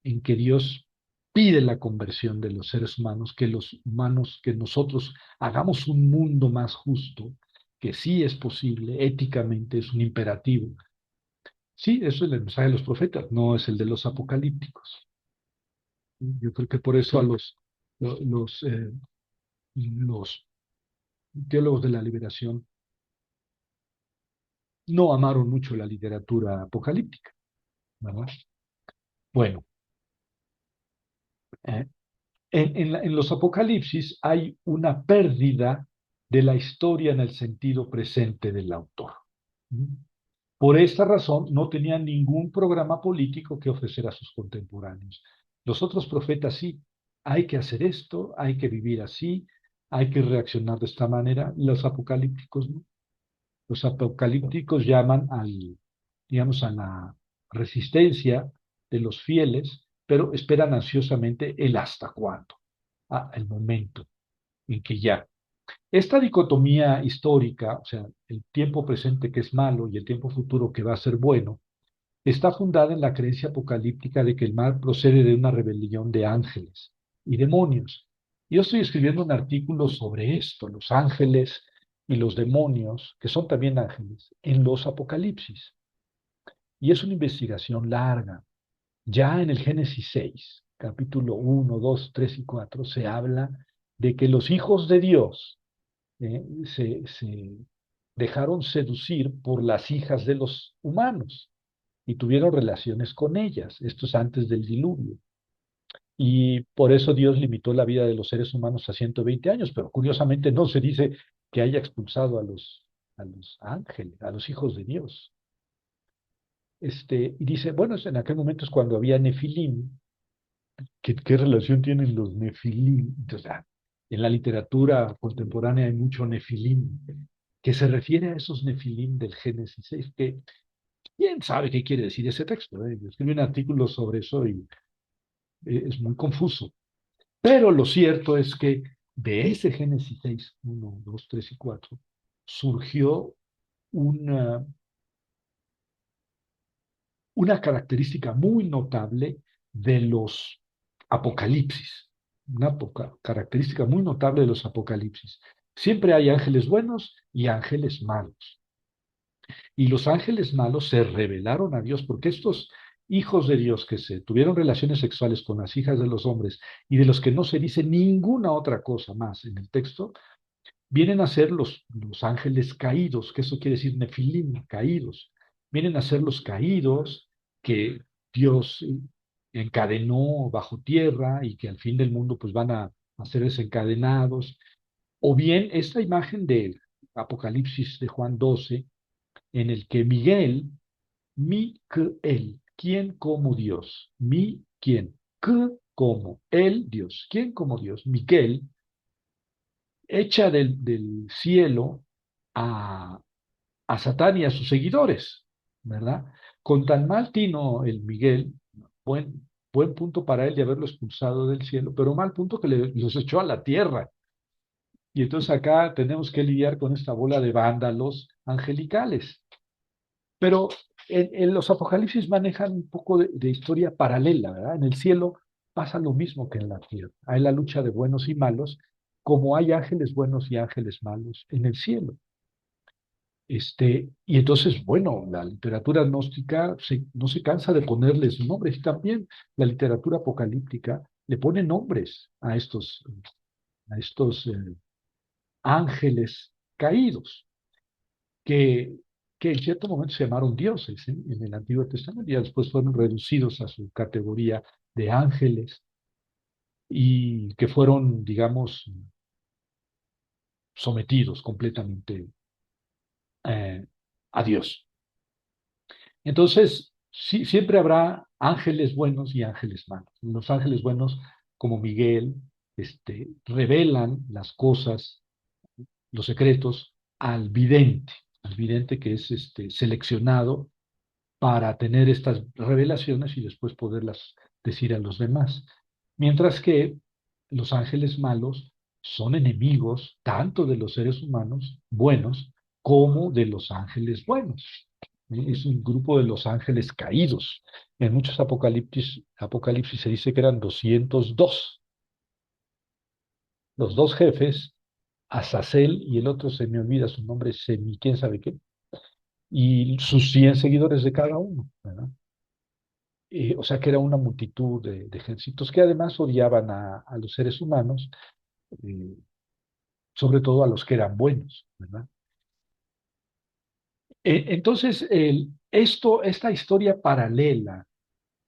en que Dios pide la conversión de los seres humanos, que los humanos, que nosotros hagamos un mundo más justo, que sí es posible, éticamente es un imperativo. Sí, eso es el mensaje de los profetas, no es el de los apocalípticos. Yo creo que por eso a los teólogos de la liberación no amaron mucho la literatura apocalíptica, ¿verdad? Bueno, eh, en los apocalipsis hay una pérdida de la historia en el sentido presente del autor. Por esta razón, no tenían ningún programa político que ofrecer a sus contemporáneos. Los otros profetas sí, hay que hacer esto, hay que vivir así, hay que reaccionar de esta manera. Los apocalípticos no. Los apocalípticos llaman digamos, a la resistencia de los fieles, pero esperan ansiosamente el hasta cuándo, el momento en que ya. Esta dicotomía histórica, o sea, el tiempo presente que es malo y el tiempo futuro que va a ser bueno, está fundada en la creencia apocalíptica de que el mal procede de una rebelión de ángeles y demonios. Yo estoy escribiendo un artículo sobre esto, los ángeles y los demonios, que son también ángeles, en los apocalipsis. Y es una investigación larga. Ya en el Génesis 6, capítulo 1, 2, 3 y 4, se habla de que los hijos de Dios se dejaron seducir por las hijas de los humanos y tuvieron relaciones con ellas. Esto es antes del diluvio. Y por eso Dios limitó la vida de los seres humanos a 120 años, pero curiosamente no se dice que haya expulsado a los ángeles, a los hijos de Dios. Y dice, bueno, en aquel momento es cuando había nefilim. ¿Qué relación tienen los nefilim? Entonces, en la literatura contemporánea hay mucho nefilim, que se refiere a esos nefilim del Génesis 6, que quién sabe qué quiere decir ese texto. Yo escribí un artículo sobre eso y es muy confuso. Pero lo cierto es que de ese Génesis 6, 1, 2, 3 y 4, surgió una, una característica muy notable de los apocalipsis. Una característica muy notable de los apocalipsis. Siempre hay ángeles buenos y ángeles malos. Y los ángeles malos se rebelaron a Dios porque estos hijos de Dios que se tuvieron relaciones sexuales con las hijas de los hombres y de los que no se dice ninguna otra cosa más en el texto, vienen a ser los ángeles caídos, que eso quiere decir nefilim, caídos. Vienen a ser los caídos que Dios encadenó bajo tierra y que al fin del mundo pues van a ser desencadenados. O bien esta imagen del Apocalipsis de Juan 12, en el que Miguel, Miquel, ¿quién como Dios? ¿Quién? ¿Qué como? El Dios. ¿Quién como Dios? Miguel echa del cielo a, a Satán y a sus seguidores, ¿verdad? Con tan mal tino el Miguel, buen punto para él de haberlo expulsado del cielo, pero mal punto que los echó a la tierra. Y entonces acá tenemos que lidiar con esta bola de vándalos angelicales. Pero en los apocalipsis manejan un poco de historia paralela, ¿verdad? En el cielo pasa lo mismo que en la tierra. Hay la lucha de buenos y malos, como hay ángeles buenos y ángeles malos en el cielo. Y entonces, bueno, la literatura gnóstica no se cansa de ponerles nombres y también la literatura apocalíptica le pone nombres a estos ángeles caídos que, que en cierto momento se llamaron dioses en el Antiguo Testamento y después fueron reducidos a su categoría de ángeles y que fueron, digamos, sometidos completamente a Dios. Entonces, sí, siempre habrá ángeles buenos y ángeles malos. Los ángeles buenos, como Miguel, revelan las cosas, los secretos al vidente que es seleccionado para tener estas revelaciones y después poderlas decir a los demás. Mientras que los ángeles malos son enemigos tanto de los seres humanos buenos como de los ángeles buenos. Es un grupo de los ángeles caídos. En muchos apocalipsis se dice que eran 202. Los dos jefes, Azazel y el otro se me olvida su nombre, Semi, quién sabe qué, y sus 100 seguidores de cada uno, ¿verdad? O sea que era una multitud de ejércitos que además odiaban a los seres humanos, eh, sobre todo a los que eran buenos, ¿verdad? Entonces, esta historia paralela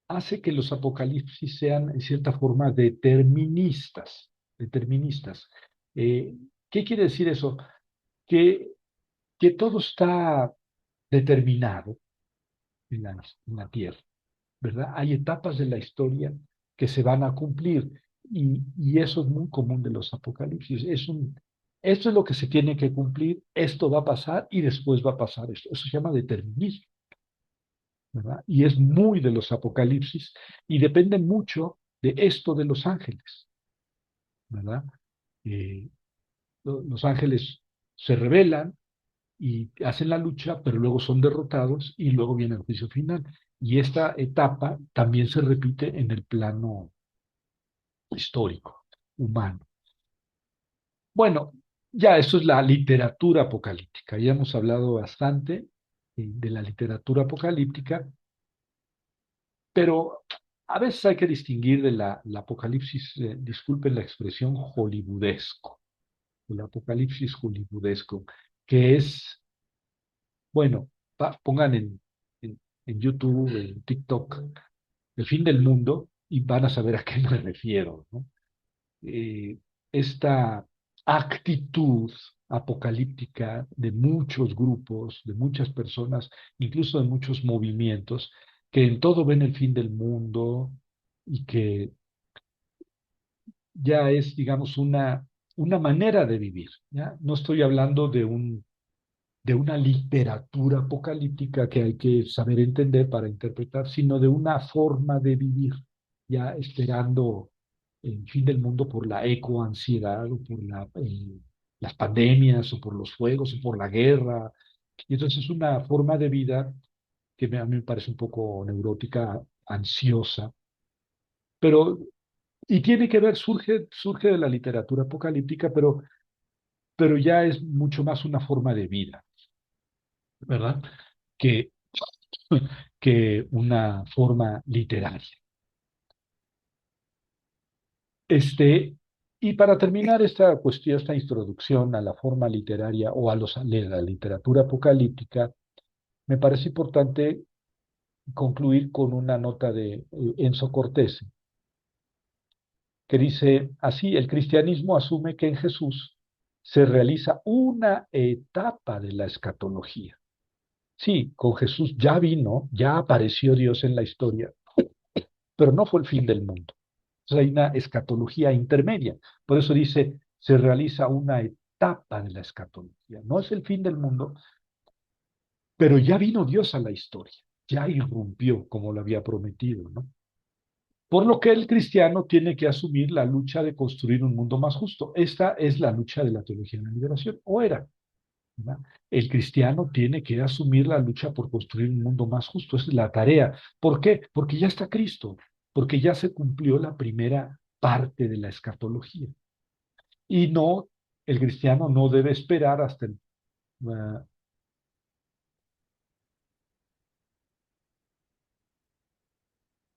hace que los apocalipsis sean, en cierta forma, deterministas. Deterministas. Eh, ¿Qué quiere decir eso? Que, que todo está determinado en la tierra, ¿verdad? Hay etapas de la historia que se van a cumplir y eso es muy común de los apocalipsis. Esto es lo que se tiene que cumplir, esto va a pasar y después va a pasar esto. Eso se llama determinismo, ¿verdad? Y es muy de los apocalipsis y depende mucho de esto de los ángeles, ¿verdad? Eh, los ángeles se rebelan y hacen la lucha, pero luego son derrotados y luego viene el juicio final. Y esta etapa también se repite en el plano histórico, humano. Bueno, ya eso es la literatura apocalíptica. Ya hemos hablado bastante de la literatura apocalíptica, pero a veces hay que distinguir de la apocalipsis, disculpen la expresión, hollywoodesco, el apocalipsis hollywoodesco, que es, bueno, pongan en YouTube, en TikTok, el fin del mundo y van a saber a qué me refiero, ¿no? Esta actitud apocalíptica de muchos grupos, de muchas personas, incluso de muchos movimientos, que en todo ven el fin del mundo y que ya es, digamos, una manera de vivir, ¿ya? No estoy hablando de una literatura apocalíptica que hay que saber entender para interpretar, sino de una forma de vivir, ya esperando el fin del mundo por la ecoansiedad o por las pandemias o por los fuegos o por la guerra. Y entonces es una forma de vida que a mí me parece un poco neurótica, ansiosa, pero, y tiene que ver, surge de la literatura apocalíptica, pero ya es mucho más una forma de vida, ¿verdad? Que que una forma literaria. Este, y para terminar esta cuestión, esta introducción a la forma literaria o a la literatura apocalíptica, me parece importante concluir con una nota de Enzo Cortese, que dice así: el cristianismo asume que en Jesús se realiza una etapa de la escatología. Sí, con Jesús ya vino, ya apareció Dios en la historia, pero no fue el fin del mundo. Entonces hay una escatología intermedia. Por eso dice, se realiza una etapa de la escatología. No es el fin del mundo, pero ya vino Dios a la historia, ya irrumpió como lo había prometido, ¿no? Por lo que el cristiano tiene que asumir la lucha de construir un mundo más justo. Esta es la lucha de la teología de la liberación, o era, ¿verdad? El cristiano tiene que asumir la lucha por construir un mundo más justo. Esa es la tarea. ¿Por qué? Porque ya está Cristo, porque ya se cumplió la primera parte de la escatología. Y no, el cristiano no debe esperar hasta uh,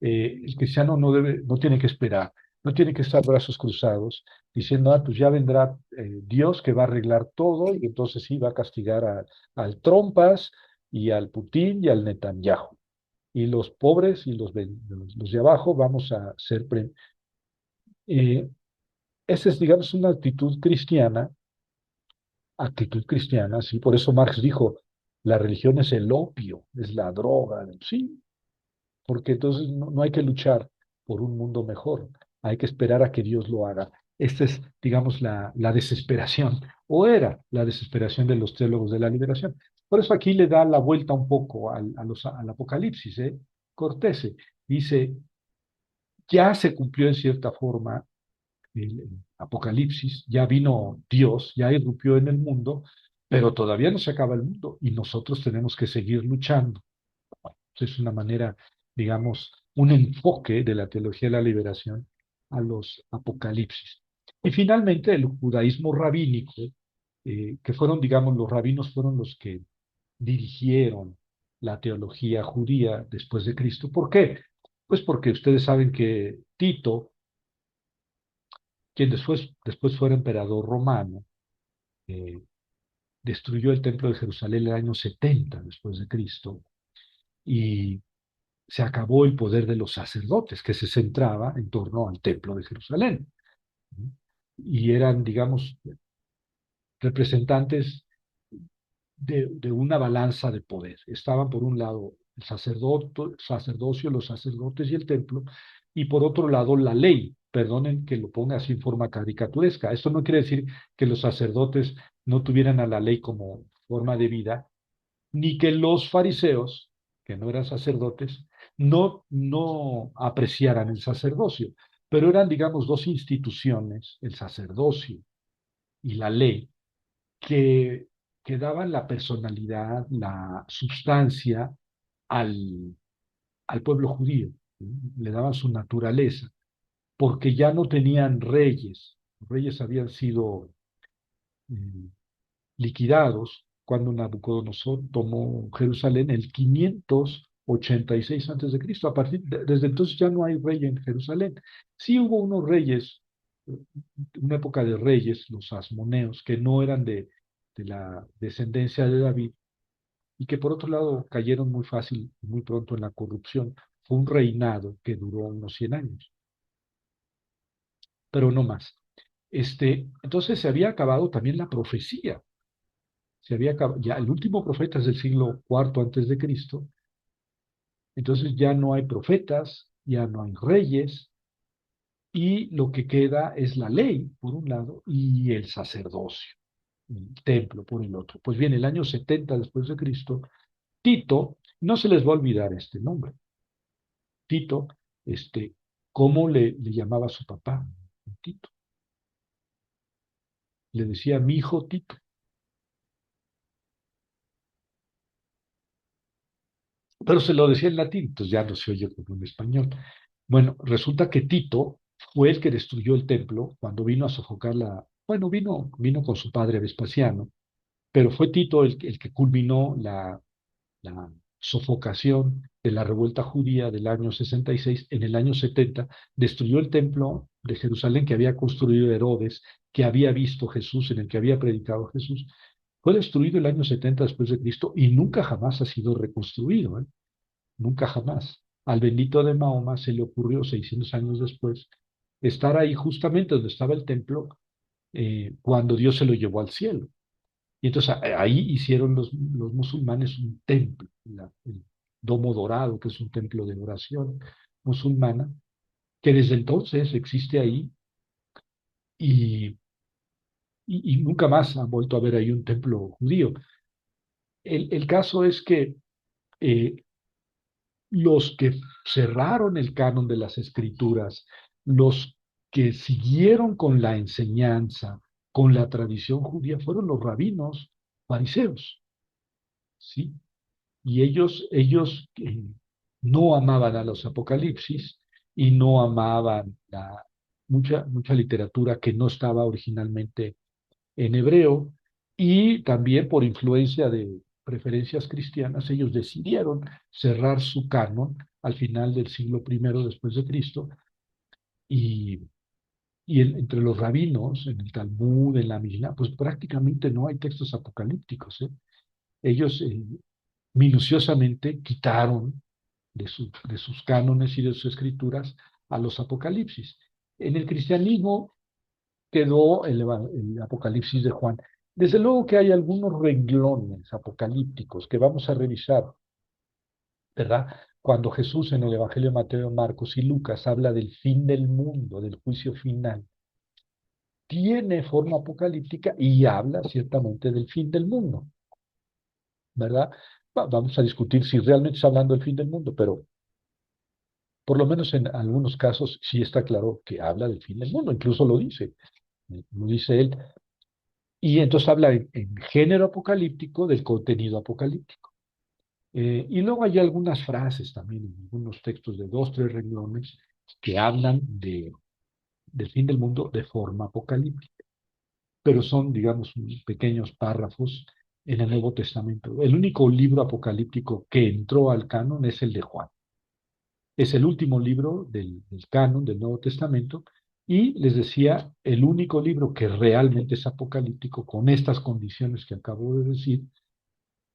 el cristiano no tiene que esperar, no tiene que estar brazos cruzados diciendo, ah, pues ya vendrá Dios que va a arreglar todo y entonces sí va a castigar al Trompas y al Putin y al Netanyahu. Y los pobres y los de abajo vamos a ser... Eh, esa es, digamos, una actitud cristiana, sí, por eso Marx dijo, la religión es el opio, es la droga, sí, porque entonces no hay que luchar por un mundo mejor, hay que esperar a que Dios lo haga. Esta es, digamos, la desesperación, o era la desesperación de los teólogos de la liberación. Por eso aquí le da la vuelta un poco al Apocalipsis, ¿eh? Cortese dice, ya se cumplió en cierta forma el Apocalipsis, ya vino Dios, ya irrumpió en el mundo, pero todavía no se acaba el mundo y nosotros tenemos que seguir luchando. Es una manera, digamos, un enfoque de la teología de la liberación a los apocalipsis. Y finalmente el judaísmo rabínico, que fueron, digamos, los rabinos fueron los que dirigieron la teología judía después de Cristo. ¿Por qué? Pues porque ustedes saben que Tito, quien después fuera emperador romano, eh, destruyó el templo de Jerusalén en el año 70 después de Cristo y se acabó el poder de los sacerdotes, que se centraba en torno al templo de Jerusalén. Y eran, digamos, representantes de una balanza de poder. Estaban por un lado el sacerdocio, los sacerdotes y el templo, y por otro lado la ley. Perdonen que lo ponga así en forma caricaturesca. Esto no quiere decir que los sacerdotes no tuvieran a la ley como forma de vida, ni que los fariseos, que no eran sacerdotes, no apreciaran el sacerdocio, pero eran, digamos, dos instituciones, el sacerdocio y la ley, que, que daban la personalidad, la sustancia al, al pueblo judío, le daban su naturaleza, porque ya no tenían reyes. Los reyes habían sido eh, liquidados cuando Nabucodonosor tomó Jerusalén en el 586 a.C. Desde entonces ya no hay rey en Jerusalén. Sí hubo unos reyes, eh, una época de reyes, los asmoneos, que no eran de la descendencia de David y que por otro lado cayeron muy fácil, muy pronto en la corrupción. Fue un reinado que duró unos 100 años, pero no más. Entonces se había acabado también la profecía. Ya el último profeta es del siglo cuarto antes de Cristo, entonces ya no hay profetas, ya no hay reyes, y lo que queda es la ley, por un lado, y el sacerdocio, el templo, por el otro. Pues bien, el año 70 después de Cristo, Tito, no se les va a olvidar este nombre, Tito, ¿cómo le llamaba a su papá? Tito. Le decía, mi hijo Tito. Pero se lo decía en latín, entonces ya no se oye como en español. Bueno, resulta que Tito fue el que destruyó el templo cuando vino a sofocar bueno, vino con su padre Vespasiano, pero fue Tito el que culminó la sofocación de la revuelta judía del año 66. En el año 70 destruyó el templo de Jerusalén que había construido Herodes, que había visto Jesús, en el que había predicado Jesús. Fue destruido el año 70 después de Cristo y nunca jamás ha sido reconstruido, ¿eh? Nunca jamás. Al bendito de Mahoma se le ocurrió 600 años después estar ahí justamente donde estaba el templo cuando Dios se lo llevó al cielo. Y entonces ahí hicieron los musulmanes un templo, el Domo Dorado, que es un templo de oración musulmana, que desde entonces existe ahí y, y nunca más han vuelto a ver ahí un templo judío. El caso es que eh, los que cerraron el canon de las escrituras, los que siguieron con la enseñanza, con la tradición judía, fueron los rabinos fariseos, ¿sí? Y ellos no amaban a los apocalipsis y no amaban mucha literatura que no estaba originalmente en hebreo, y también por influencia de preferencias cristianas, ellos decidieron cerrar su canon al final del siglo primero después de Cristo, y, entre los rabinos, en el Talmud, en la Mishnah, pues prácticamente no hay textos apocalípticos, ¿eh? Ellos minuciosamente quitaron de sus cánones y de sus escrituras a los apocalipsis. En el cristianismo quedó el Apocalipsis de Juan. Desde luego que hay algunos renglones apocalípticos que vamos a revisar, ¿verdad? Cuando Jesús en el Evangelio de Mateo, Marcos y Lucas habla del fin del mundo, del juicio final, tiene forma apocalíptica y habla ciertamente del fin del mundo, ¿verdad? Vamos a discutir si realmente está hablando del fin del mundo, pero por lo menos en algunos casos sí está claro que habla del fin del mundo, incluso lo dice él. Y entonces habla en género apocalíptico del contenido apocalíptico. Y luego hay algunas frases también en algunos textos de dos, tres renglones que hablan del fin del mundo de forma apocalíptica, pero son, digamos, pequeños párrafos en el Nuevo Testamento. El único libro apocalíptico que entró al canon es el de Juan. Es el último libro del canon del Nuevo Testamento, y les decía, el único libro que realmente es apocalíptico con estas condiciones que acabo de decir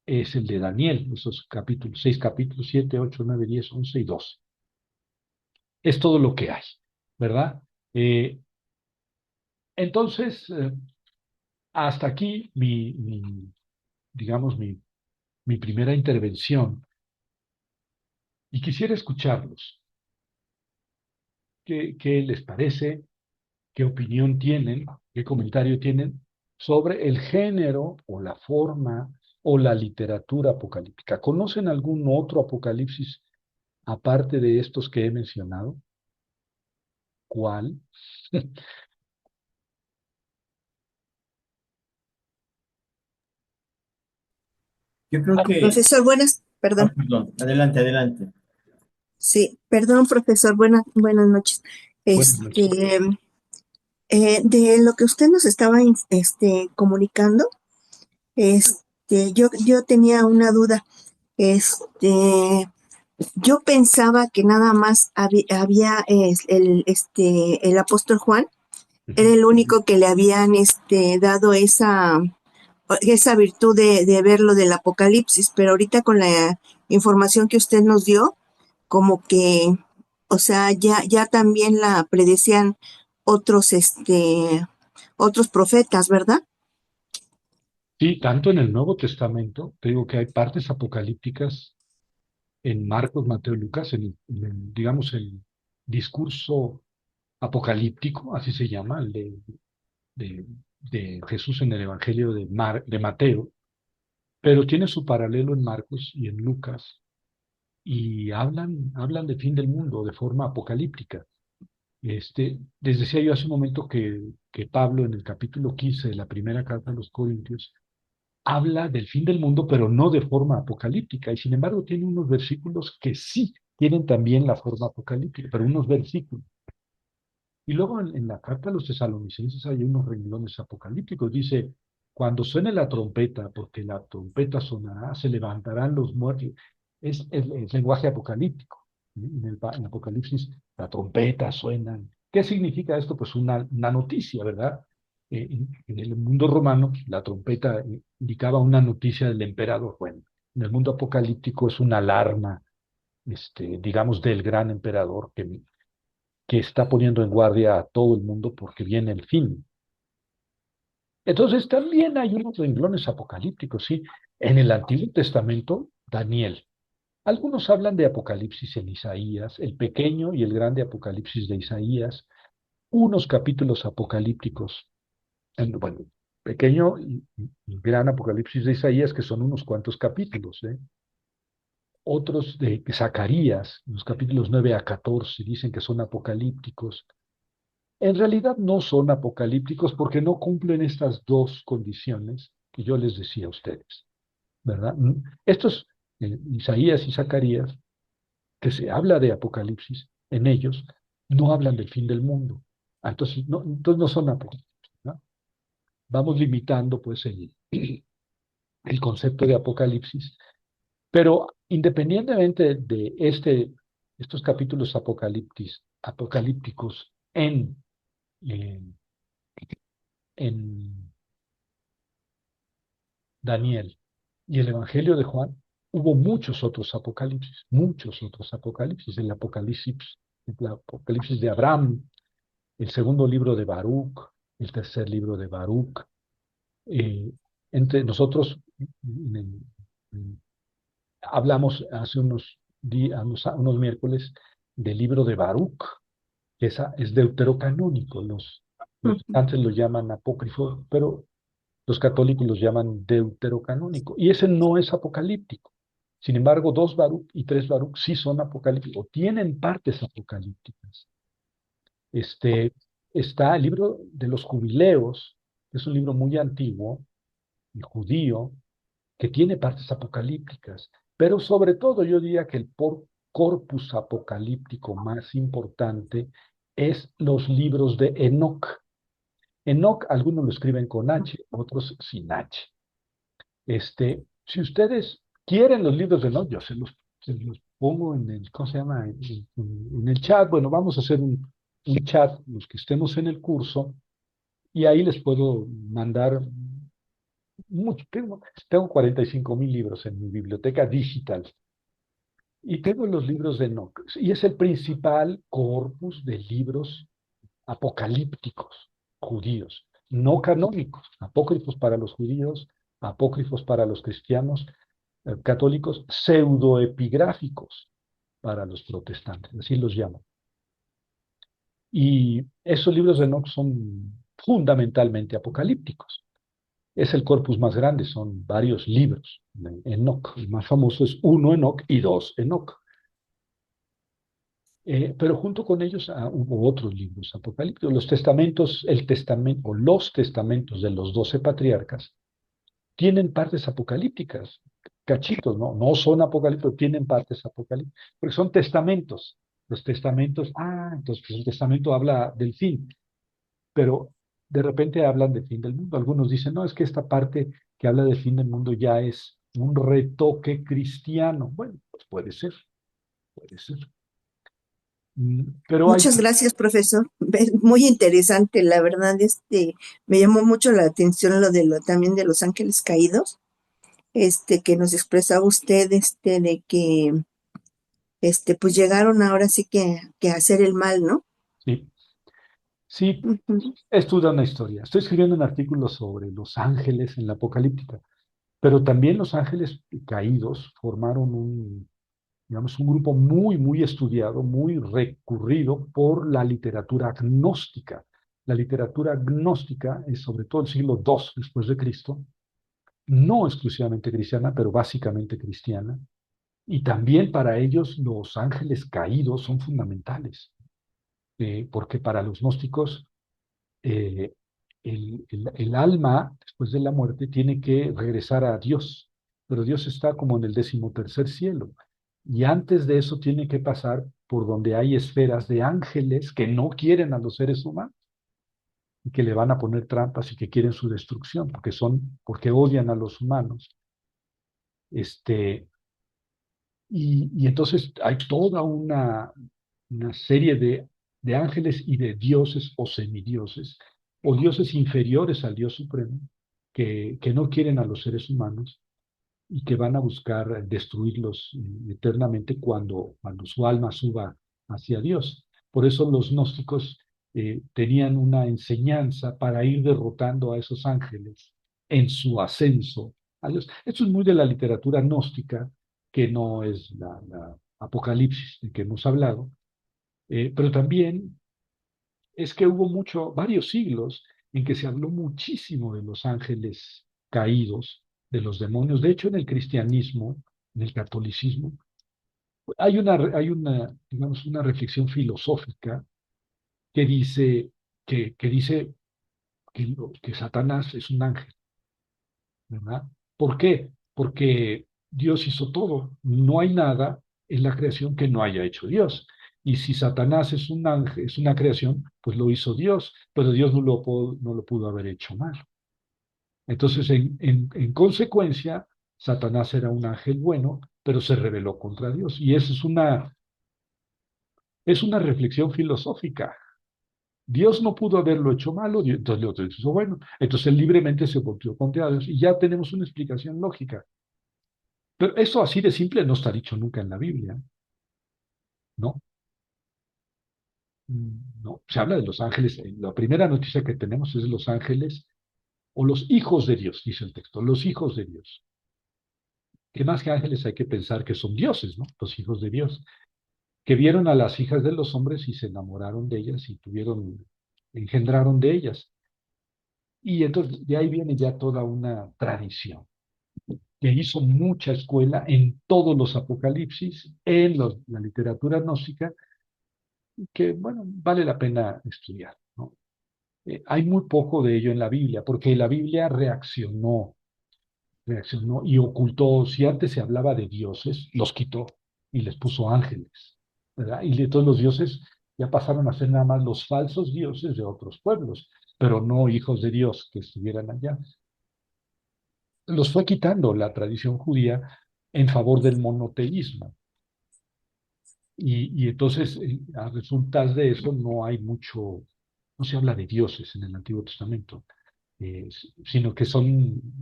es el de Daniel, esos capítulos, 6 capítulos, 7, 8, 9, 10, 11 y 12. Es todo lo que hay, ¿verdad? Eh, entonces, hasta aquí digamos, mi primera intervención, y quisiera escucharlos. ¿Qué les parece? ¿Qué opinión tienen? ¿Qué comentario tienen sobre el género o la forma o la literatura apocalíptica? ¿Conocen algún otro apocalipsis aparte de estos que he mencionado? ¿Cuál? Yo creo que, Profesor, buenas, perdón. perdón, adelante, adelante. Sí, perdón, profesor, buenas noches. Buenas noches. Este, de lo que usted nos estaba comunicando, yo tenía una duda. Yo pensaba que nada más había el apóstol Juan, era Ujú. el único que le habían dado esa virtud de ver lo del Apocalipsis, pero ahorita con la información que usted nos dio, como que, o sea, ya también la predecían otros, otros profetas, ¿verdad? Sí, tanto en el Nuevo Testamento, te digo que hay partes apocalípticas en Marcos, Mateo y Lucas, digamos, el discurso apocalíptico, así se llama, de, de Jesús en el Evangelio de Mateo, pero tiene su paralelo en Marcos y en Lucas, y hablan de fin del mundo de forma apocalíptica. Les decía yo hace un momento que Pablo en el capítulo 15 de la primera carta a los Corintios habla del fin del mundo, pero no de forma apocalíptica, y sin embargo tiene unos versículos que sí tienen también la forma apocalíptica, pero unos versículos. Y luego en la carta a los tesalonicenses hay unos renglones apocalípticos. Dice, cuando suene la trompeta, porque la trompeta sonará, se levantarán los muertos. Es lenguaje apocalíptico. En Apocalipsis, la trompeta suena. ¿Qué significa esto? Pues una noticia, ¿verdad? En el mundo romano, la trompeta indicaba una noticia del emperador. Bueno, en el mundo apocalíptico es una alarma, digamos, del gran emperador que está poniendo en guardia a todo el mundo porque viene el fin. Entonces también hay unos renglones apocalípticos, ¿sí? En el Antiguo Testamento, Daniel. Algunos hablan de Apocalipsis en Isaías, el pequeño y el grande Apocalipsis de Isaías, unos capítulos apocalípticos, bueno, pequeño y gran Apocalipsis de Isaías, que son unos cuantos capítulos, ¿eh? Otros de Zacarías, los capítulos 9 a 14 dicen que son apocalípticos. En realidad no son apocalípticos porque no cumplen estas dos condiciones que yo les decía a ustedes, ¿verdad? Estos, Isaías y Zacarías, que se habla de Apocalipsis, en ellos no hablan del fin del mundo. Entonces no son apocalípticos, ¿no? Vamos limitando pues el concepto de Apocalipsis, pero independientemente de estos capítulos apocalípticos en, en Daniel y el Evangelio de Juan, hubo muchos otros apocalipsis, el Apocalipsis de Abraham, el segundo libro de Baruch, el tercer libro de Baruch. Eh, Entre nosotros hablamos hace unos días, unos miércoles, del libro de Baruch, que es deuterocanónico. Los Ujú. antes lo llaman apócrifo, pero los católicos los llaman deuterocanónico, y ese no es apocalíptico. Sin embargo, dos Baruch y tres Baruch sí son apocalípticos, tienen partes apocalípticas. Este, Está el libro de los jubileos, que es un libro muy antiguo, y judío, que tiene partes apocalípticas, pero sobre todo yo diría que corpus apocalíptico más importante es los libros de Enoc. Enoc, algunos lo escriben con H, otros sin H. Si ustedes quieren los libros de Enoch, yo se los pongo en el, ¿cómo se llama? En el chat. Bueno, vamos a hacer un chat, los que estemos en el curso, y ahí les puedo mandar mucho. Tengo 45,000 libros en mi biblioteca digital. Y tengo los libros de Enoch. Y es el principal corpus de libros apocalípticos judíos, no canónicos, apócrifos para los judíos, apócrifos para los cristianos, católicos, pseudoepigráficos para los protestantes, así los llaman. Y esos libros de Enoch son fundamentalmente apocalípticos. Es el corpus más grande, son varios libros de Enoch. El más famoso es uno Enoch y dos Enoch. Pero junto con ellos hubo otros libros apocalípticos. Los testamentos, el testamento, o los testamentos de los 12 patriarcas tienen partes apocalípticas. cachitos, ¿no? No son apocalípticos, tienen partes apocalípticas, porque son testamentos. Los testamentos, entonces pues, el testamento habla del fin, pero de repente hablan del fin del mundo. Algunos dicen, no, es que esta parte que habla del fin del mundo ya es un retoque cristiano. Bueno, pues puede ser, puede ser. Pero hay, Muchas gracias, profesor. Muy interesante, la verdad, me llamó mucho la atención lo de lo también de los ángeles caídos, que nos expresaba usted, de que, pues llegaron ahora sí que a hacer el mal, ¿no? sí, sí, Ujú. es toda una historia. Estoy escribiendo un artículo sobre los ángeles en la apocalíptica, pero también los ángeles caídos formaron digamos, un grupo muy, muy estudiado, muy recurrido por la literatura agnóstica. La literatura agnóstica es sobre todo el siglo II después de Cristo, no exclusivamente cristiana, pero básicamente cristiana. Y también para ellos los ángeles caídos son fundamentales, porque para los gnósticos eh, el alma después de la muerte tiene que regresar a Dios, pero Dios está como en el 13º cielo. Y antes de eso tiene que pasar por donde hay esferas de ángeles que no quieren a los seres humanos y que le van a poner trampas y que quieren su destrucción, porque odian a los humanos. Este, y entonces hay toda una serie de ángeles y de dioses o semidioses, o dioses inferiores al Dios Supremo, que no quieren a los seres humanos y que van a buscar destruirlos eternamente cuando su alma suba hacia Dios. Por eso los gnósticos tenían una enseñanza para ir derrotando a esos ángeles en su ascenso a Dios. Esto es muy de la literatura gnóstica, que no es la Apocalipsis de que hemos hablado, pero también es que hubo varios siglos en que se habló muchísimo de los ángeles caídos, de los demonios. De hecho, en el cristianismo, en el catolicismo, digamos, una reflexión filosófica que dice que Satanás es un ángel, ¿verdad? ¿Por qué? Porque Dios hizo todo. No hay nada en la creación que no haya hecho Dios. Y si Satanás es un ángel, es una creación, pues lo hizo Dios, pero Dios no lo pudo haber hecho mal. Entonces, en consecuencia, Satanás era un ángel bueno, pero se rebeló contra Dios. Y esa es una reflexión filosófica. Dios no pudo haberlo hecho malo, entonces lo hizo bueno. Entonces él libremente se volvió contra Dios y ya tenemos una explicación lógica. Pero eso así de simple no está dicho nunca en la Biblia, ¿no? No, se habla de los ángeles. La primera noticia que tenemos es de los ángeles o los hijos de Dios, dice el texto, los hijos de Dios. Que más que ángeles hay que pensar que son dioses, ¿no? Los hijos de Dios, que vieron a las hijas de los hombres y se enamoraron de ellas y engendraron de ellas. Y entonces de ahí viene ya toda una tradición que hizo mucha escuela en todos los apocalipsis, la literatura gnóstica, que, bueno, vale la pena estudiar, ¿no? Hay muy poco de ello en la Biblia, porque la Biblia reaccionó y ocultó, si antes se hablaba de dioses, los quitó y les puso ángeles, ¿verdad? Y de todos los dioses ya pasaron a ser nada más los falsos dioses de otros pueblos, pero no hijos de Dios que estuvieran allá. Los fue quitando la tradición judía en favor del monoteísmo. Y entonces, a resultas de eso, no se habla de dioses en el Antiguo Testamento, sino que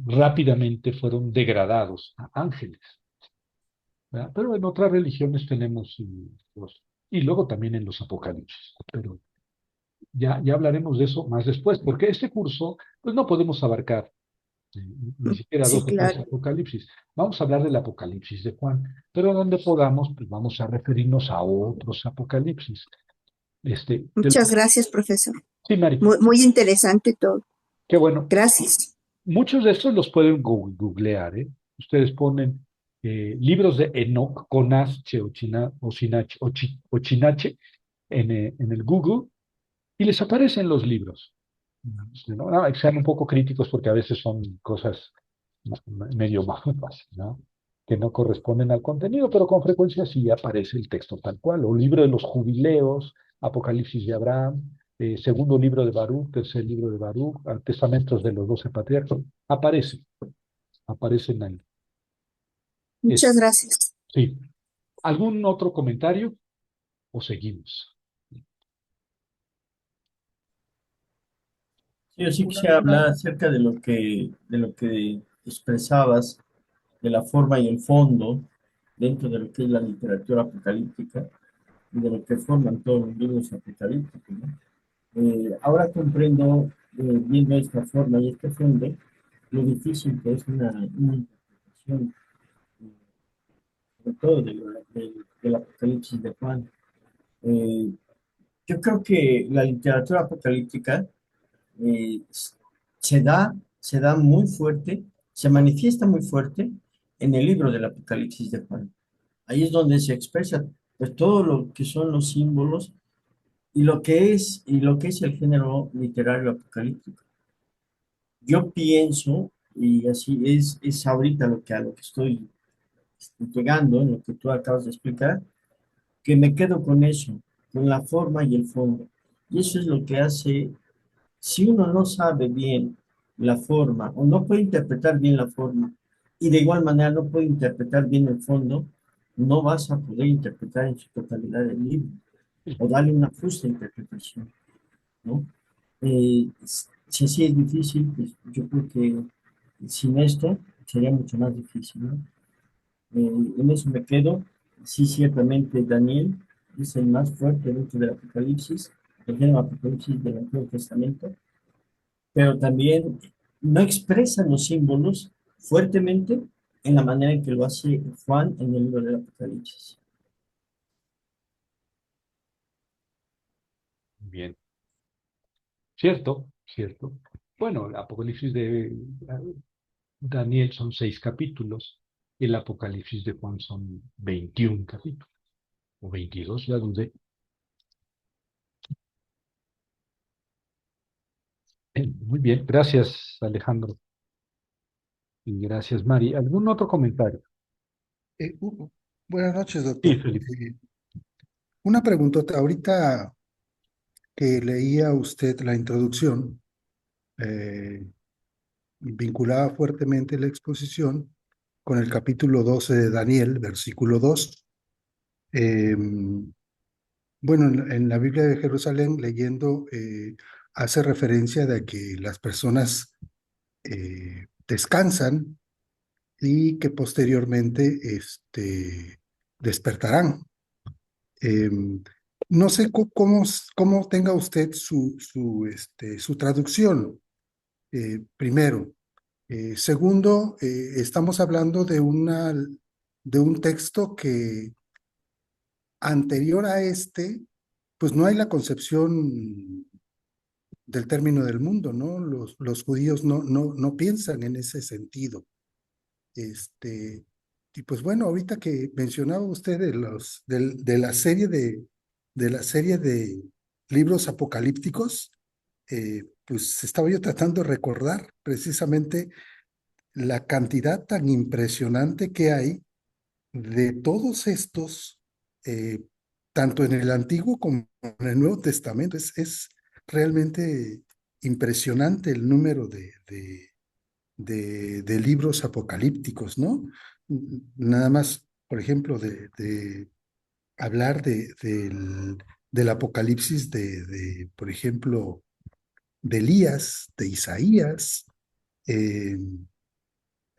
rápidamente fueron degradados a ángeles, ¿verdad? Pero en otras religiones tenemos, y luego también en los apocalipsis, pero ya hablaremos de eso más después, porque este curso, pues no podemos abarcar eh, ni siquiera Sí, dos o tres claro. apocalipsis. Vamos a hablar del apocalipsis de Juan, pero donde podamos, pues vamos a referirnos a otros apocalipsis. Muchas gracias, profesor. Sí, Mari, Muy, muy interesante todo. qué bueno. Gracias. Muchos de estos los pueden googlear, ¿eh? Ustedes ponen libros de Enoch, Conache o Chinache en el Google y les aparecen los libros. ¿No? Sean un poco críticos porque a veces son cosas medio malas, ¿no? que no corresponden al contenido, pero con frecuencia sí aparece el texto tal cual, o libro de los jubileos, Apocalipsis de Abraham, segundo libro de Baruch, tercer libro de Baruch, testamentos de los 12 patriarcas, aparecen ahí. Es, Muchas gracias. sí. ¿Algún otro comentario o seguimos? Sí, yo sí Una, quisiera una, hablar acerca de lo que expresabas, de la forma y el fondo dentro de lo que es la literatura apocalíptica y de lo que forman todos los libros apocalípticos, ¿no? Ahora comprendo, viendo esta forma y este fondo, lo difícil que es una interpretación, eh, sobre todo del Apocalipsis de Juan. Eh, yo creo que la literatura apocalíptica eh, se da muy fuerte, se manifiesta muy fuerte en el libro del Apocalipsis de Juan. Ahí es donde se expresa pues todo lo que son los símbolos y lo que es el género literario apocalíptico. Yo pienso, y así es ahorita a lo que estoy llegando, en lo que tú acabas de explicar, que me quedo con eso, con la forma y el fondo. Y eso es lo que hace, si uno no sabe bien la forma, o no puede interpretar bien la forma, y de igual manera no puede interpretar bien el fondo, no vas a poder interpretar en su totalidad el libro, o darle una justa interpretación, ¿no? Si así es difícil, pues yo creo que sin esto sería mucho más difícil, ¿no? En eso me quedo. Sí, ciertamente Daniel es el más fuerte dentro del Apocalipsis, el género Apocalipsis del Antiguo Testamento, pero también no expresa los símbolos fuertemente en la manera en que lo hace Juan en el libro del Apocalipsis. Bien, cierto, cierto. Bueno, el Apocalipsis de Daniel son 6 capítulos, y el Apocalipsis de Juan son 21 capítulos, o 22, ya dudé. Muy bien, gracias Alejandro y gracias Mari. ¿Algún otro comentario? eh, u- buenas noches, Sí, doctor. Felipe. Una preguntota. Ahorita que leía usted la introducción, eh, vinculaba fuertemente la exposición con el capítulo 12 de Daniel, versículo 2. Eh, bueno, en la Biblia de Jerusalén, leyendo, hace referencia de que las personas descansan y que posteriormente despertarán. Eh, no sé cómo tenga usted su traducción, primero. Segundo, estamos hablando de un texto que anterior a pues no hay la concepción del término del mundo, ¿no? Los judíos no piensan en ese sentido. Este, y pues bueno, ahorita que mencionaba usted de la serie de libros apocalípticos, pues estaba yo tratando de recordar precisamente la cantidad tan impresionante que hay de todos estos, eh, tanto en el Antiguo como en el Nuevo Testamento. Es realmente impresionante el número de libros apocalípticos, ¿no? Nada más, por ejemplo, de hablar del apocalipsis por ejemplo, de Elías, de Isaías. eh,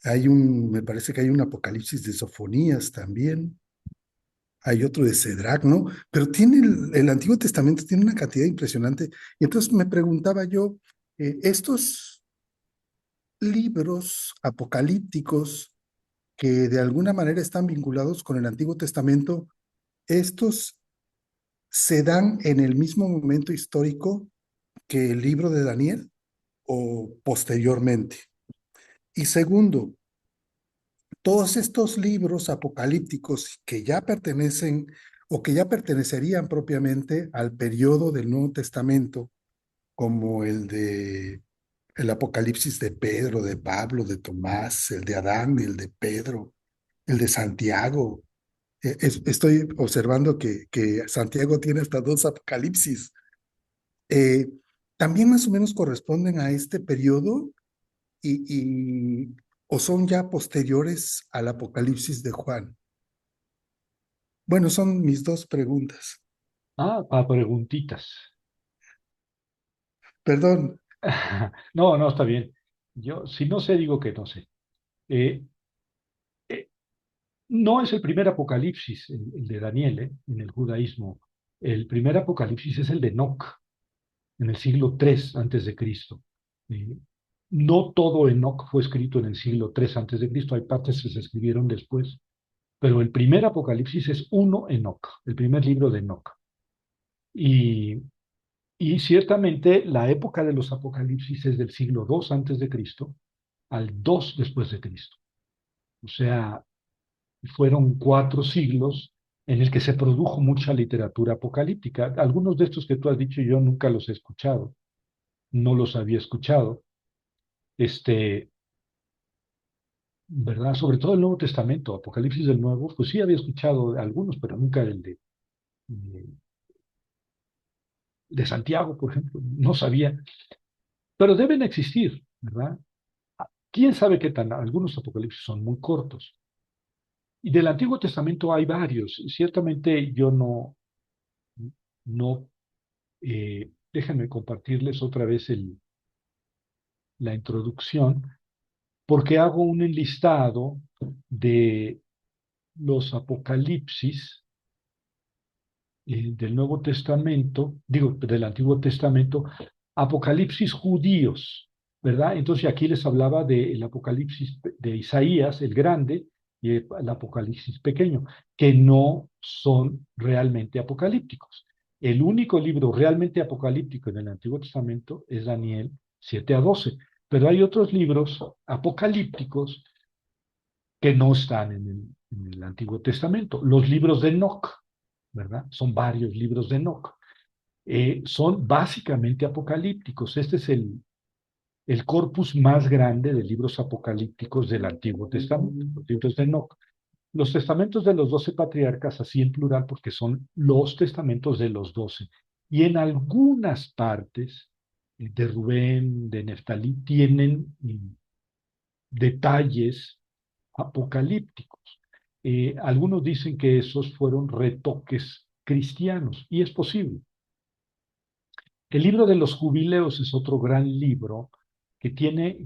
me parece que hay un apocalipsis de Sofonías también. Hay otro de Cedrac, ¿no? Pero tiene el Antiguo Testamento tiene una cantidad impresionante. Y entonces me preguntaba yo, estos libros apocalípticos que de alguna manera están vinculados con el Antiguo Testamento, estos se dan en el mismo momento histórico que el libro de Daniel o posteriormente. Y segundo, todos estos libros apocalípticos que ya pertenecen o que ya pertenecerían propiamente al periodo del Nuevo Testamento, como el Apocalipsis de Pedro, de Pablo, de Tomás, el de Adán y el de Pedro, el de Santiago. Estoy observando que Santiago tiene hasta dos apocalipsis. Eh, También más o menos corresponden a este periodo o son ya posteriores al apocalipsis de Juan. Bueno, son mis dos preguntas. Para preguntitas. Perdón, No, no, está bien. Yo, si no sé, digo que no sé. Eh, eh, no es el primer apocalipsis, el de Daniel, en el judaísmo. El primer apocalipsis es el de Enoc, en el siglo III antes de Cristo. Eh, no todo Enoc fue escrito en el siglo III antes de Cristo, hay partes que se escribieron después, pero el primer apocalipsis es uno Enoc, el primer libro de Enoc. Y, y ciertamente la época de los apocalipsis es del siglo II antes de Cristo al 2 después de Cristo. O sea, fueron 4 siglos en el que se produjo mucha literatura apocalíptica. Algunos de estos que tú has dicho yo nunca los he escuchado, no los había escuchado. Este, ¿Verdad? Sobre todo el Nuevo Testamento, Apocalipsis del Nuevo, pues sí había escuchado algunos, pero nunca el de Santiago, por ejemplo, no sabía. Pero deben existir, ¿verdad? ¿Quién sabe qué tan? Algunos apocalipsis son muy cortos. Y del Antiguo Testamento hay varios. Ciertamente yo no, déjenme compartirles otra vez la introducción, porque hago un enlistado de los apocalipsis del Nuevo Testamento, digo, del Antiguo Testamento, apocalipsis judíos, ¿verdad? Entonces aquí les hablaba del apocalipsis de Isaías, el grande, y el apocalipsis pequeño, que no son realmente apocalípticos. El único libro realmente apocalíptico en el Antiguo Testamento es Daniel 7 a 12, pero hay otros libros apocalípticos que no están en el Antiguo Testamento. Los libros de Enoch, ¿verdad? Son varios libros de Enoch. Son básicamente apocalípticos. Este es el corpus más grande de libros apocalípticos del Antiguo Testamento, los libros de Enoch. Los testamentos de los 12 patriarcas, así en plural, porque son los testamentos de los 12. Y en algunas partes de Rubén, de Neftalí, tienen detalles apocalípticos. Algunos dicen que esos fueron retoques cristianos, y es posible. El libro de los jubileos es otro gran libro que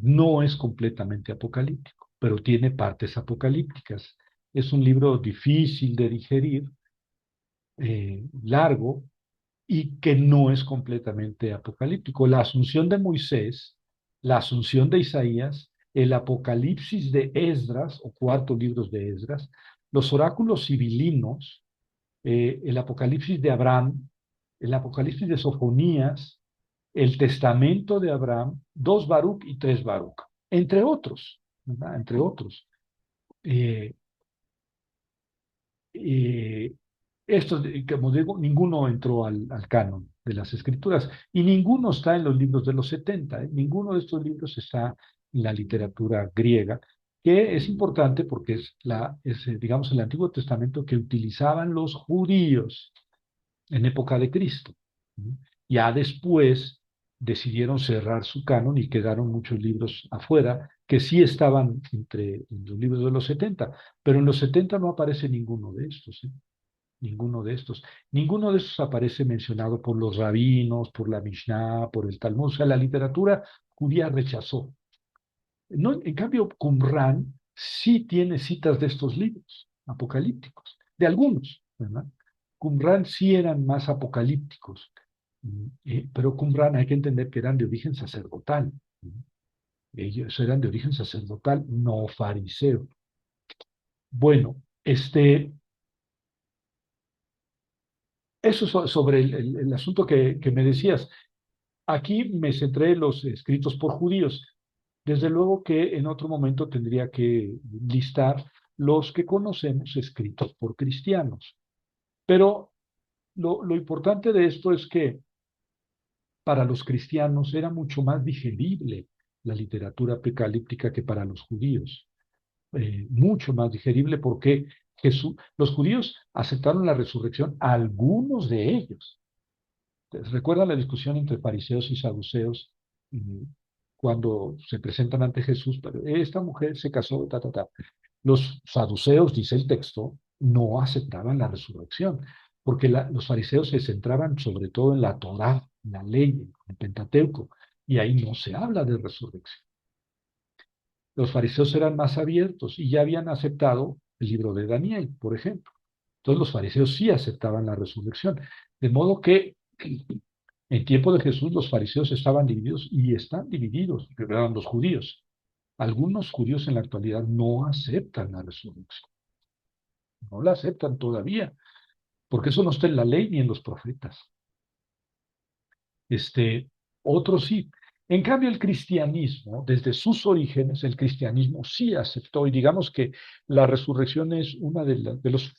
no es completamente apocalíptico, pero tiene partes apocalípticas. Es un libro difícil de digerir, largo, y que no es completamente apocalíptico. La asunción de Moisés, la asunción de Isaías, el Apocalipsis de Esdras, o cuarto libro de Esdras, los oráculos sibilinos, el Apocalipsis de Abraham, el Apocalipsis de Sofonías, el Testamento de Abraham, 2 Baruch y 3 Baruch, entre otros, ¿verdad? Entre otros. Eh, eh, Estos, como digo, ninguno entró al canon de las escrituras y ninguno está en los libros de los 70, ¿eh? Ninguno de estos libros está en la literatura griega, que es importante porque digamos, el Antiguo Testamento que utilizaban los judíos en época de Cristo. Ya después decidieron cerrar su canon y quedaron muchos libros afuera que sí estaban entre los libros de los 70, pero en los 70 no aparece ninguno de estos, ¿eh? Ninguno de estos. Ninguno de estos aparece mencionado por los rabinos, por la Mishnah, por el Talmud. O sea, la literatura judía rechazó. No, en cambio, Qumran sí tiene citas de estos libros apocalípticos, de algunos, ¿verdad? Qumran sí eran más apocalípticos, pero Qumran hay que entender que eran de origen sacerdotal. Ellos eran de origen sacerdotal, no fariseo. Bueno, eso sobre el asunto que me decías. Aquí me centré en los escritos por judíos. Desde luego que en otro momento tendría que listar los que conocemos escritos por cristianos. Pero lo importante de esto es que para los cristianos era mucho más digerible la literatura apocalíptica que para los judíos. mucho más digerible porque los judíos aceptaron la resurrección, algunos de ellos. ¿Recuerda la discusión entre fariseos y saduceos cuando se presentan ante Jesús? Pero esta mujer se casó, ta, ta, ta. Los saduceos, dice el texto, no aceptaban la resurrección, porque los fariseos se centraban sobre todo en la Torá, en la ley, en el Pentateuco, y ahí no se habla de resurrección. Los fariseos eran más abiertos y ya habían aceptado el libro de Daniel, por ejemplo. Entonces los fariseos sí aceptaban la resurrección. De modo que en tiempo de Jesús los fariseos estaban divididos y están divididos, que eran los judíos. Algunos judíos en la actualidad no aceptan la resurrección, no la aceptan todavía, porque eso no está en la ley ni en los profetas. Este, Otros sí. En cambio, el cristianismo, desde sus orígenes, el cristianismo sí aceptó, y digamos que la resurrección es uno de los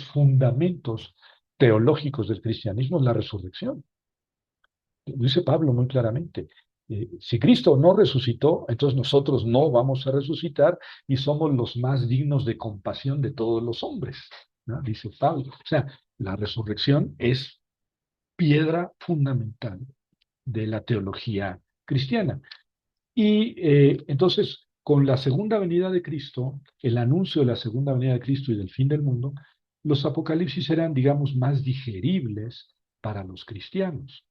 fundamentos teológicos del cristianismo, es la resurrección. Lo dice Pablo muy claramente. Si Cristo no resucitó, entonces nosotros no vamos a resucitar y somos los más dignos de compasión de todos los hombres, ¿no? Dice Pablo. O sea, la resurrección es piedra fundamental de la teología cristiana. Y entonces, con la segunda venida de Cristo, el anuncio de la segunda venida de Cristo y del fin del mundo, los apocalipsis eran, digamos, más digeribles para los cristianos.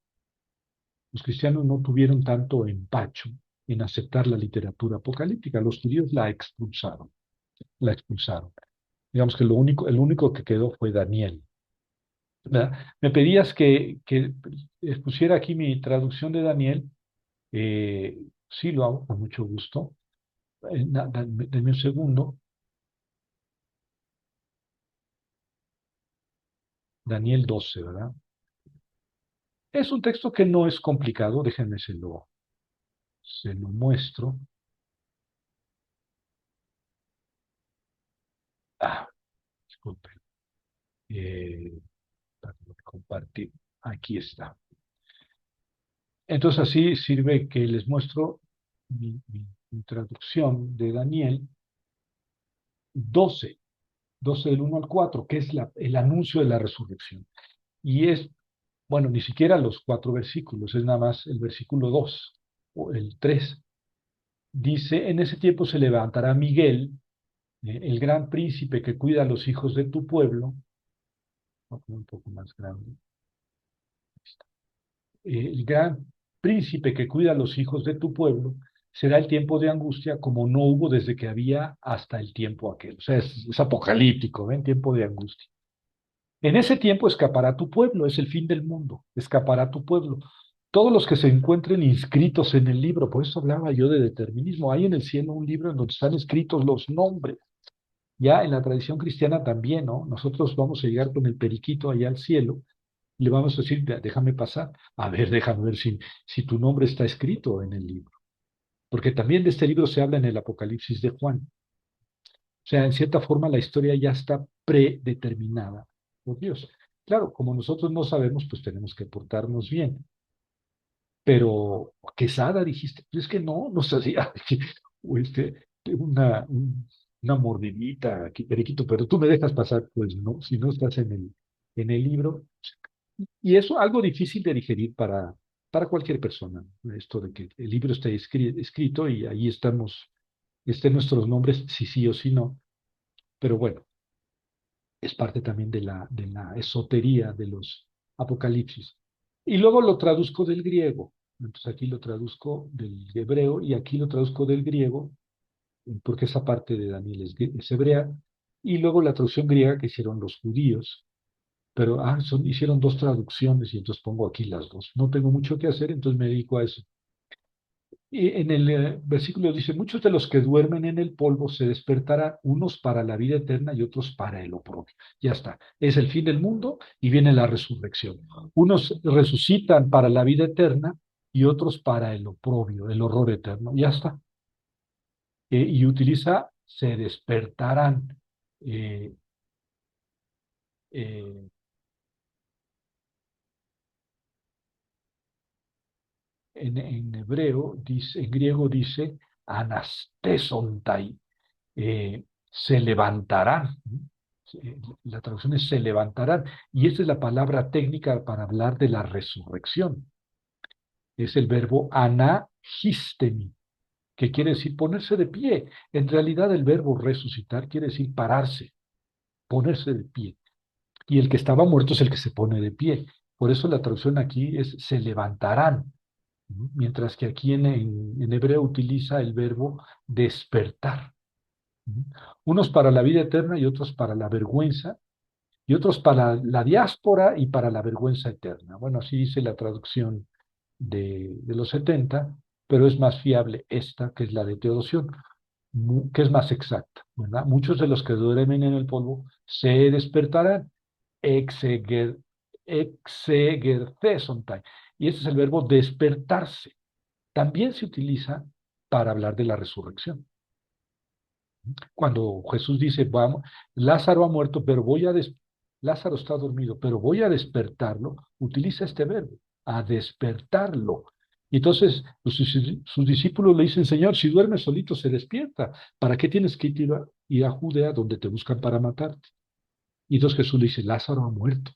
Los cristianos no tuvieron tanto empacho en aceptar la literatura apocalíptica. Los judíos la expulsaron, la expulsaron. Digamos que el único que quedó fue Daniel. ¿Verdad? Me pedías que expusiera aquí mi traducción de Daniel. Sí, lo hago con mucho gusto. Denme un segundo. Daniel 12, ¿verdad? Es un texto que no es complicado, déjenme se lo muestro. Ah, disculpen. Para compartir. Aquí está. Entonces así sirve que les muestro mi traducción de Daniel 12, 12 del 1 al 4, que es el anuncio de la resurrección. Y es, bueno, ni siquiera los 4 versículos, es nada más el versículo 2 o el 3. Dice, en ese tiempo se levantará Miguel, el gran príncipe que cuida a los hijos de tu pueblo. Voy a poner un poco más grande. El gran príncipe que cuida a los hijos de tu pueblo, será el tiempo de angustia como no hubo desde que había hasta el tiempo aquel. O sea, es apocalíptico, ¿ven? Tiempo de angustia. En ese tiempo escapará tu pueblo, es el fin del mundo, escapará tu pueblo. Todos los que se encuentren inscritos en el libro, por eso hablaba yo de determinismo, hay en el cielo un libro en donde están escritos los nombres. Ya en la tradición cristiana también, ¿no? Nosotros vamos a llegar con el periquito allá al cielo, le vamos a decir, déjame pasar, a ver, déjame ver si tu nombre está escrito en el libro. Porque también de este libro se habla en el Apocalipsis de Juan. O sea, en cierta forma la historia ya está predeterminada por Dios. Claro, como nosotros no sabemos, pues tenemos que portarnos bien. Pero Quesada dijiste, pues es que no sabía, o una mordidita aquí, periquito, pero tú me dejas pasar, pues no, si no estás en el libro. Y eso algo difícil de digerir para cualquier persona, esto de que el libro esté escrito y ahí estén nuestros nombres, si sí o si no. Pero bueno, es parte también de la esotería de los apocalipsis. Y luego lo traduzco del griego. Entonces aquí lo traduzco del hebreo y aquí lo traduzco del griego, porque esa parte de Daniel es hebrea. Y luego la traducción griega que hicieron los judíos. Pero hicieron 2 traducciones y entonces pongo aquí las dos. No tengo mucho que hacer, entonces me dedico a eso. Y en el versículo dice, muchos de los que duermen en el polvo se despertarán, unos para la vida eterna y otros para el oprobio. Ya está. Es el fin del mundo y viene la resurrección. Unos resucitan para la vida eterna y otros para el oprobio, el horror eterno. Ya está. Y utiliza, se despertarán. Eh, eh, en hebreo, dice, en griego dice, anastesontai, se levantarán. La traducción es se levantarán, y esa es la palabra técnica para hablar de la resurrección. Es el verbo anagistemi, que quiere decir ponerse de pie. En realidad el verbo resucitar quiere decir pararse, ponerse de pie. Y el que estaba muerto es el que se pone de pie. Por eso la traducción aquí es se levantarán, ¿no? Mientras que aquí en hebreo utiliza el verbo despertar, ¿no? Unos para la vida eterna y otros para la vergüenza, y otros para la diáspora y para la vergüenza eterna. Bueno, así dice la traducción de los 70, pero es más fiable esta, que es la de Teodosión, que es más exacta, ¿verdad? Muchos de los que duermen en el polvo se despertarán, exeger, exegercesontai, y ese es el verbo despertarse. También se utiliza para hablar de la resurrección. Cuando Jesús dice, vamos, Lázaro ha muerto, pero Lázaro está dormido, pero voy a despertarlo, utiliza este verbo, a despertarlo. Y entonces sus discípulos le dicen, Señor, si duermes solito se despierta, ¿para qué tienes que ir a Judea donde te buscan para matarte? Y entonces Jesús le dice, Lázaro ha muerto,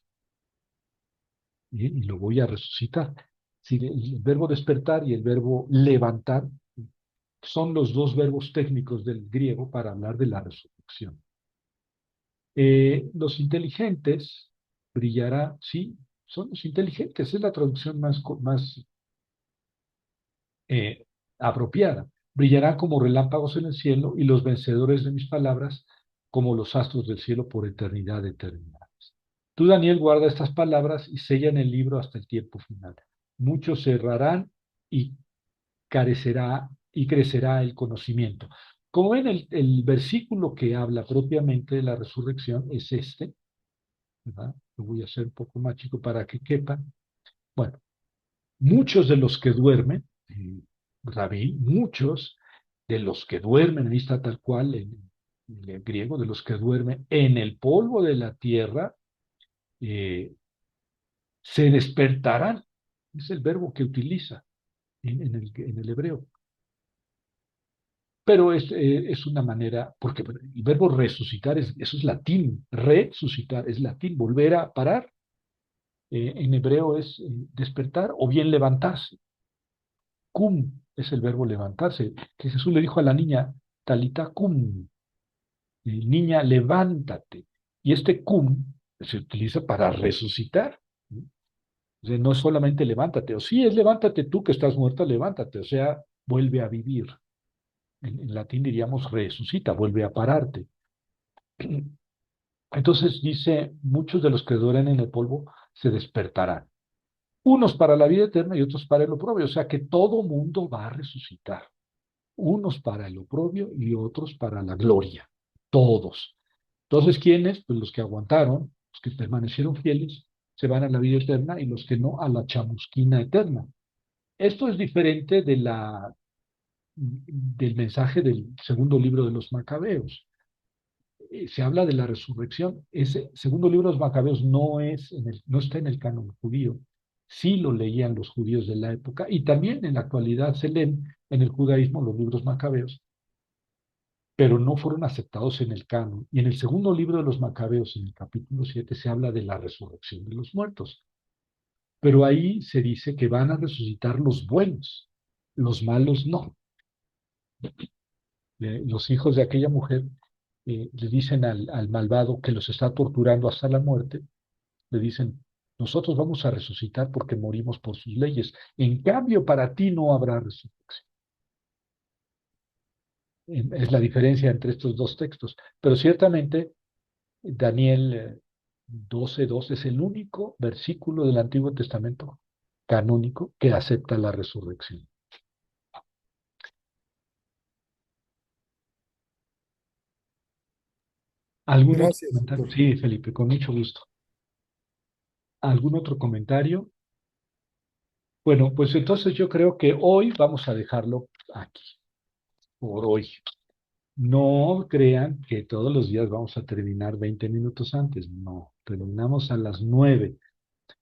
y lo voy a resucitar. Si el verbo despertar y el verbo levantar son los dos verbos técnicos del griego para hablar de la resurrección. Los inteligentes brillará, sí, son los inteligentes, es la traducción más apropiada. Brillarán como relámpagos en el cielo y los vencedores de mis palabras como los astros del cielo por eternidad de eternidades. Tú, Daniel, guarda estas palabras y sella en el libro hasta el tiempo final. Muchos cerrarán y carecerá y crecerá el conocimiento. Como ven, el versículo que habla propiamente de la resurrección es este, ¿verdad? Lo voy a hacer un poco más chico para que quepan. Bueno, muchos de los que duermen, Rabí, muchos de los que duermen, ahí está tal cual en el griego, de los que duermen en el polvo de la tierra, eh, se despertarán. Es el verbo que utiliza en el hebreo. Pero es una manera, porque el verbo resucitar, eso es latín, resucitar es latín, volver a parar. En hebreo es despertar o bien levantarse. Cum es el verbo levantarse, que Jesús le dijo a la niña, talita cum, niña, levántate. Y este cum se utiliza para resucitar, ¿no? O sea, no es solamente levántate, o sí es levántate tú que estás muerta, levántate, o sea, vuelve a vivir. En latín diríamos resucita, vuelve a pararte. Entonces dice, muchos de los que duermen en el polvo se despertarán. Unos para la vida eterna y otros para el oprobio. O sea que todo mundo va a resucitar. Unos para el oprobio y otros para la gloria. Todos. Entonces, ¿quiénes? Pues los que aguantaron, los que permanecieron fieles, se van a la vida eterna y los que no a la chamusquina eterna. Esto es diferente del mensaje del segundo libro de los Macabeos. Se habla de la resurrección. Ese segundo libro de los Macabeos no está en el canon judío. Sí lo leían los judíos de la época y también en la actualidad se leen en el judaísmo los libros macabeos, pero no fueron aceptados en el canon. Y en el segundo libro de los Macabeos, en el capítulo 7, se habla de la resurrección de los muertos. Pero ahí se dice que van a resucitar los buenos, los malos no. Los hijos de aquella mujer le dicen al malvado que los está torturando hasta la muerte, le dicen, nosotros vamos a resucitar porque morimos por sus leyes. En cambio, para ti no habrá resurrección. Es la diferencia entre estos dos textos. Pero ciertamente, Daniel 12:2 es el único versículo del Antiguo Testamento canónico que acepta la resurrección. ¿Algún otro Gracias, comentario? doctor. Sí, Felipe, con mucho gusto. ¿Algún otro comentario? Bueno, pues entonces yo creo que hoy vamos a dejarlo aquí, por hoy. No crean que todos los días vamos a terminar 20 minutos antes. No, terminamos a las 9.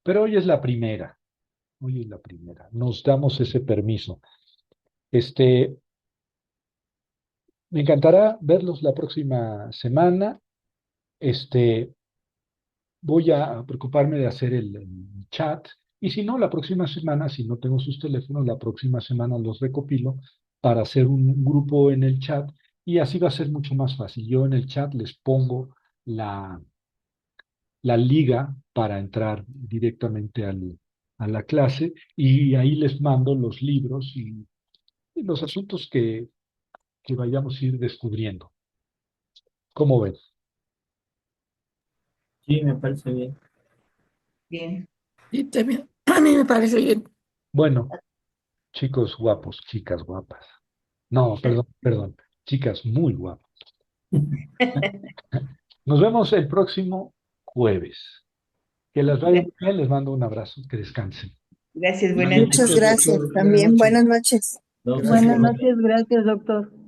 Pero hoy es la primera. Hoy es la primera. Nos damos ese permiso. Este, Me encantará verlos la próxima semana. Este, Voy a preocuparme de hacer el chat. Y si no, la próxima semana, si no tengo sus teléfonos, la próxima semana los recopilo para hacer un grupo en el chat y así va a ser mucho más fácil. Yo en el chat les pongo la, la liga para entrar directamente a la clase y ahí les mando los libros y los asuntos que vayamos a ir descubriendo. ¿Cómo ven? Sí, me parece bien. Bien. Y también, a mí me parece bien. Bueno, chicos guapos, chicas guapas. No, perdón, chicas muy guapas. Nos vemos el próximo jueves. Que las vaya muy bien, les mando un abrazo, que descansen. Gracias, buenas Buenas Muchas noches. noches, gracias doctor. Buenas también. noches. Buenas noches. No, Gracias. Buenas noches, gracias, doctor.